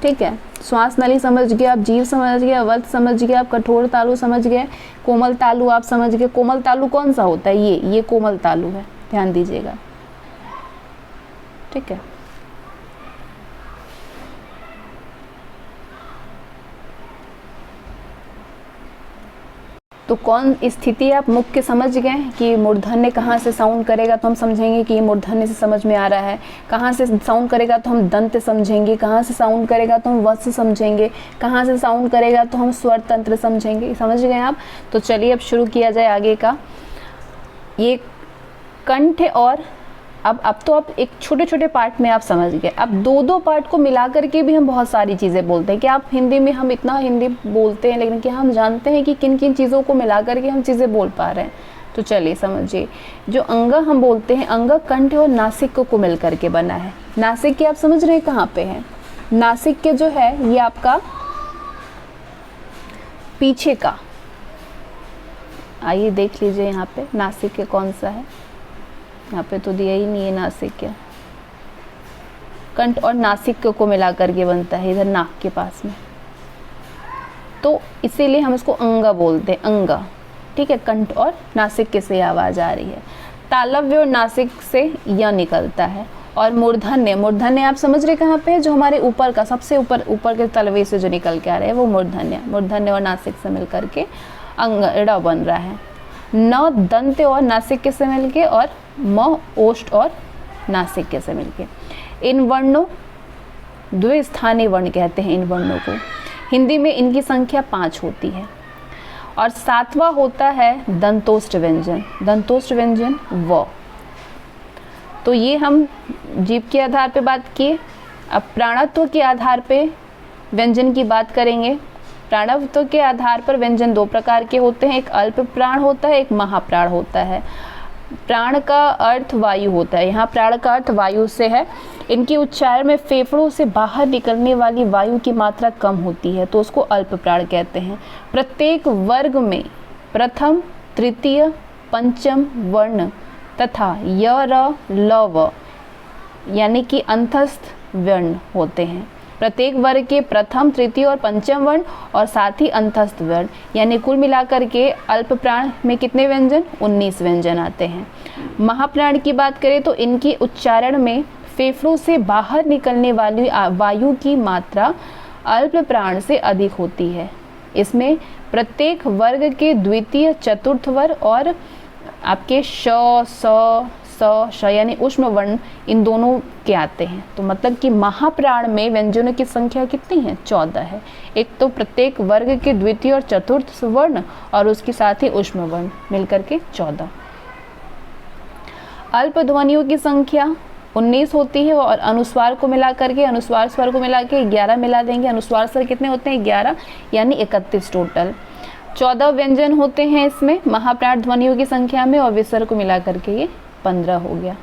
ठीक है। श्वास नली समझ गए आप, जीव समझ गए, वत्स समझ गए आप, कठोर तालु समझ गए, कोमल तालु आप समझ गए। कोमल तालु कौन सा होता है? ये कोमल तालु है, ध्यान दीजिएगा। ठीक है। तो कौन स्थिति आप मुख्य समझ गए कि मूर्धन्य कहाँ से साउंड करेगा तो हम समझेंगे कि ये मूर्धन्य से समझ में आ रहा है, कहाँ से साउंड करेगा तो हम दंत समझेंगे, कहाँ से साउंड करेगा तो हम वत्स समझेंगे, कहाँ से साउंड करेगा तो हम स्वर तंत्र समझेंगे। समझ गए आप? तो चलिए अब शुरू किया जाए आगे का। ये कंठ, और अब तो आप एक छोटे छोटे पार्ट में आप समझ गए। अब 2-2 पार्ट को मिला करके भी हम बहुत सारी चीज़ें बोलते हैं कि आप हिंदी में, हम इतना हिंदी बोलते हैं लेकिन क्या हम जानते हैं कि किन किन चीज़ों को मिला करके हम चीज़ें बोल पा रहे हैं? तो चलिए समझिए। जो अंग हम बोलते हैं, अंग कंठ और नासिक को मिल करके बना है। नासिक के आप समझ रहे हैं कहाँ पे है? नासिक के जो है ये आपका पीछे का, आइए देख लीजिए यहाँ पे नासिक के कौन सा है। यहाँ पे तो दिया ही नहीं है नासिक क्या। कंठ और नासिक को मिला करके बनता है इधर नाक के पास में, तो इसीलिए हम इसको अंगा बोलते हैं, अंगा। ठीक है। कंठ और नासिक के से आवाज़ आ रही है। तालव्य और नासिक से य निकलता है। और मूर्धन्य, मूर्धन्य आप समझ रहे कहाँ पे है? जो हमारे ऊपर का, सबसे ऊपर के तलवे से जो निकल के आ रहे हैं वो मूर्धन्य। मूर्धन्य और नासिक से मिल करके अंगड़ा बन रहा है। न दंत और नासिक से मिलके, और म ओष्ठ और नासिक से मिलके। इन वर्णों, द्विस्थानी वर्ण कहते हैं इन वर्णों को। हिंदी में इनकी संख्या 5 होती है। और 7वां होता है दंतोष्ठ व्यंजन। दंतोष्ठ व्यंजन व। तो ये हम जीभ के आधार पे बात किए। अब प्राणत्व के आधार पे व्यंजन की बात करेंगे प्राणत्व के आधार पर व्यंजन दो प्रकार के होते हैं, एक अल्प प्राण होता है, एक महाप्राण होता है। प्राण का अर्थ वायु होता है, यहाँ प्राण का अर्थ वायु से है। इनके उच्चारण में फेफड़ों से बाहर निकलने वाली वायु की मात्रा कम होती है, तो उसको अल्प प्राण कहते हैं। प्रत्येक वर्ग में प्रथम, तृतीय, पंचम वर्ण तथा य, र, ल, व यानी कि अंतस्थ वर्ण होते हैं। प्रत्येक वर्ग के प्रथम, तृतीय और पंचम वर्ण और साथ ही अंतस्थ वर्ण, यानी कुल मिलाकर के अल्प प्राण में कितने व्यंजन? 19 व्यंजन आते हैं। महाप्राण की बात करें तो इनके उच्चारण में फेफड़ों से बाहर निकलने वाली वायु की मात्रा अल्प प्राण से अधिक होती है। इसमें प्रत्येक वर्ग के द्वितीय, चतुर्थ वर्ग और आपके श, स, श यानी उष्म वर्ण इन दोनों के आते हैं। तो मतलब कि महाप्राण में व्यंजनों की संख्या कितनी है? 14 है। एक तो प्रत्येक वर्ग के द्वितीय और चतुर्थ वर्ण और उसके साथ ही उष्म वर्ण मिलकर के 14। अल्प ध्वनियों की संख्या 19 होती है और अनुस्वार को मिला करके, अनुस्वार स्वर को मिला के 11 मिला देंगे। अनुस्वार स्वर कितने होते हैं? 11 यानी 31 टोटल। 14 व्यंजन होते हैं इसमें महाप्राण ध्वनियों की संख्या में, और विसर्ग को मिला करके ये 15 हो गया।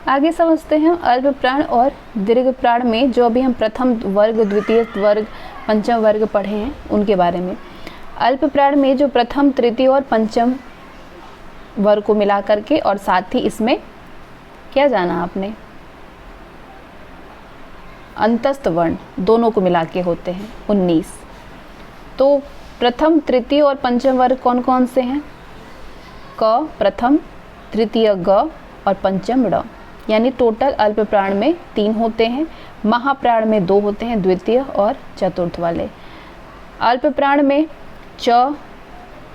आगे समझते हैं अल्प प्राण और दीर्घ प्राण में, जो अभी हम प्रथम वर्ग, द्वितीय वर्ग, पंचम वर्ग पढ़े हैं उनके बारे में। अल्प प्राण में जो प्रथम, तृतीय और पंचम वर्ग को मिला करके और साथ ही इसमें क्या जाना आपने? अंतस्थ वर्ण दोनों को मिला के होते हैं 19। तो प्रथम, तृतीय और पंचम वर्ग कौन कौन से हैं? क प्रथम, तृतीय ग और पंचम ड़, यानी टोटल अल्प प्राण में 3 होते हैं, महाप्राण में 2 होते हैं, द्वितीय और चतुर्थ वाले। अल्प प्राण में च,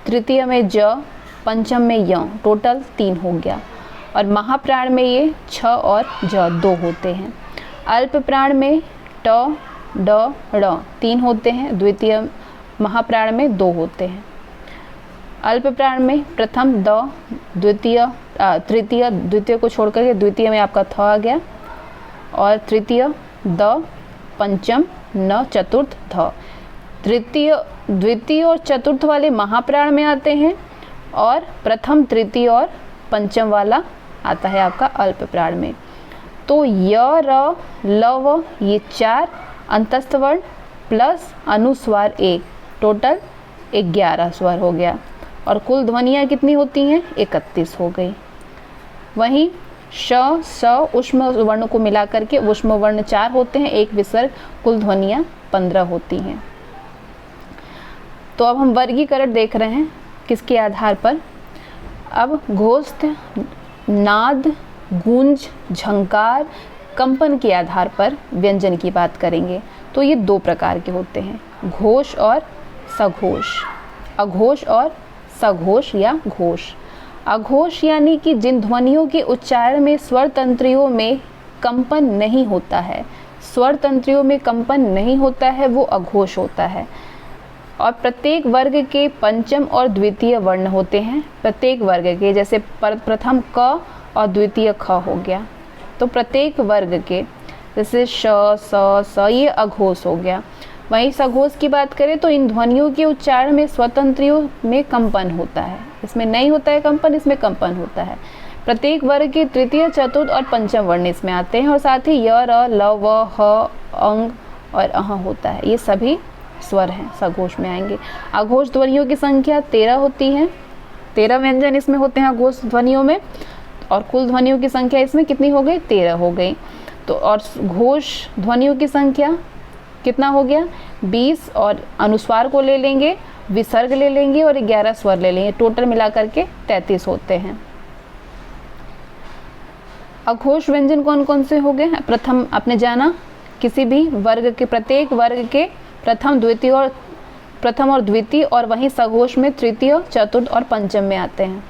तृतीय में ज, पंचम में य, टोटल 3 हो गया। और महाप्राण में ये छ और ज 2 होते हैं। अल्प प्राण में ट, ड, ड़ 3 होते हैं, द्वितीय महाप्राण में 2 होते हैं। अल्प प्राण में प्रथम द, द्वितीय तृतीय, द्वितीय को छोड़ करके द्वितीय में आपका थ आ गया, और तृतीय द, पंचम न, चतुर्थ ध। तृतीय, द्वितीय और चतुर्थ वाले महाप्राण में आते हैं, और प्रथम, तृतीय और पंचम वाला आता है आपका अल्प प्राण में। तो य, र, ल, व ये 4 अंतस्थ वर्ण प्लस अनुस्वार 1, टोटल 11 स्वर हो गया। और कुल ध्वनियाँ कितनी होती हैं? 31 हो गई। वहीं श, स उष्म वर्ण को मिला करके उष्म वर्ण 4 होते हैं, 1 विसर्ग, कुल ध्वनियाँ 15 होती हैं। तो अब हम वर्गीकरण देख रहे हैं किसके आधार पर? अब घोष, नाद, गूंज, झंकार, कंपन के आधार पर व्यंजन की बात करेंगे। तो ये 2 प्रकार के होते हैं, घोष और सघोष। अघोष और सघोष या घोष। अघोष यानी कि जिन ध्वनियों के उच्चारण में स्वर तंत्रियों में कंपन नहीं होता है, स्वर तंत्रियों में कंपन नहीं होता है, वो अघोष होता है। और प्रत्येक वर्ग के पंचम और द्वितीय वर्ण होते हैं, प्रत्येक वर्ग के, जैसे प्रथम क और द्वितीय ख हो गया। तो प्रत्येक वर्ग के जैसे श, स, ये अघोष हो गया। वहीं सघोष की बात करें तो इन ध्वनियों के उच्चारण में स्वतंत्रियों में कंपन होता है, इसमें नहीं होता है कंपन, इसमें कंपन होता है। प्रत्येक वर्ग के तृतीय, चतुर्थ और पंचम वर्ण इसमें आते हैं, और साथ ही य, र, ल, व, ह, अंग और अह होता है। ये सभी स्वर हैं, सघोष में आएंगे। अघोष ध्वनियों की संख्या 13 होती है, 13 व्यंजन इसमें होते हैं अघोष ध्वनियों में, और कुल ध्वनियों की संख्या इसमें कितनी हो गई? 13 हो गई। तो और घोष ध्वनियों की संख्या कितना हो गया? 20, और अनुस्वार को ले लेंगे, विसर्ग ले लेंगे और 11 स्वर ले लेंगे, टोटल मिला करके 33 होते हैं। अघोष व्यंजन कौन कौन से हो गए? प्रथम आपने जाना, किसी भी वर्ग के, प्रत्येक वर्ग के प्रथम, द्वितीय और वहीं सघोष में तृतीय, चतुर्थ और पंचम में आते हैं।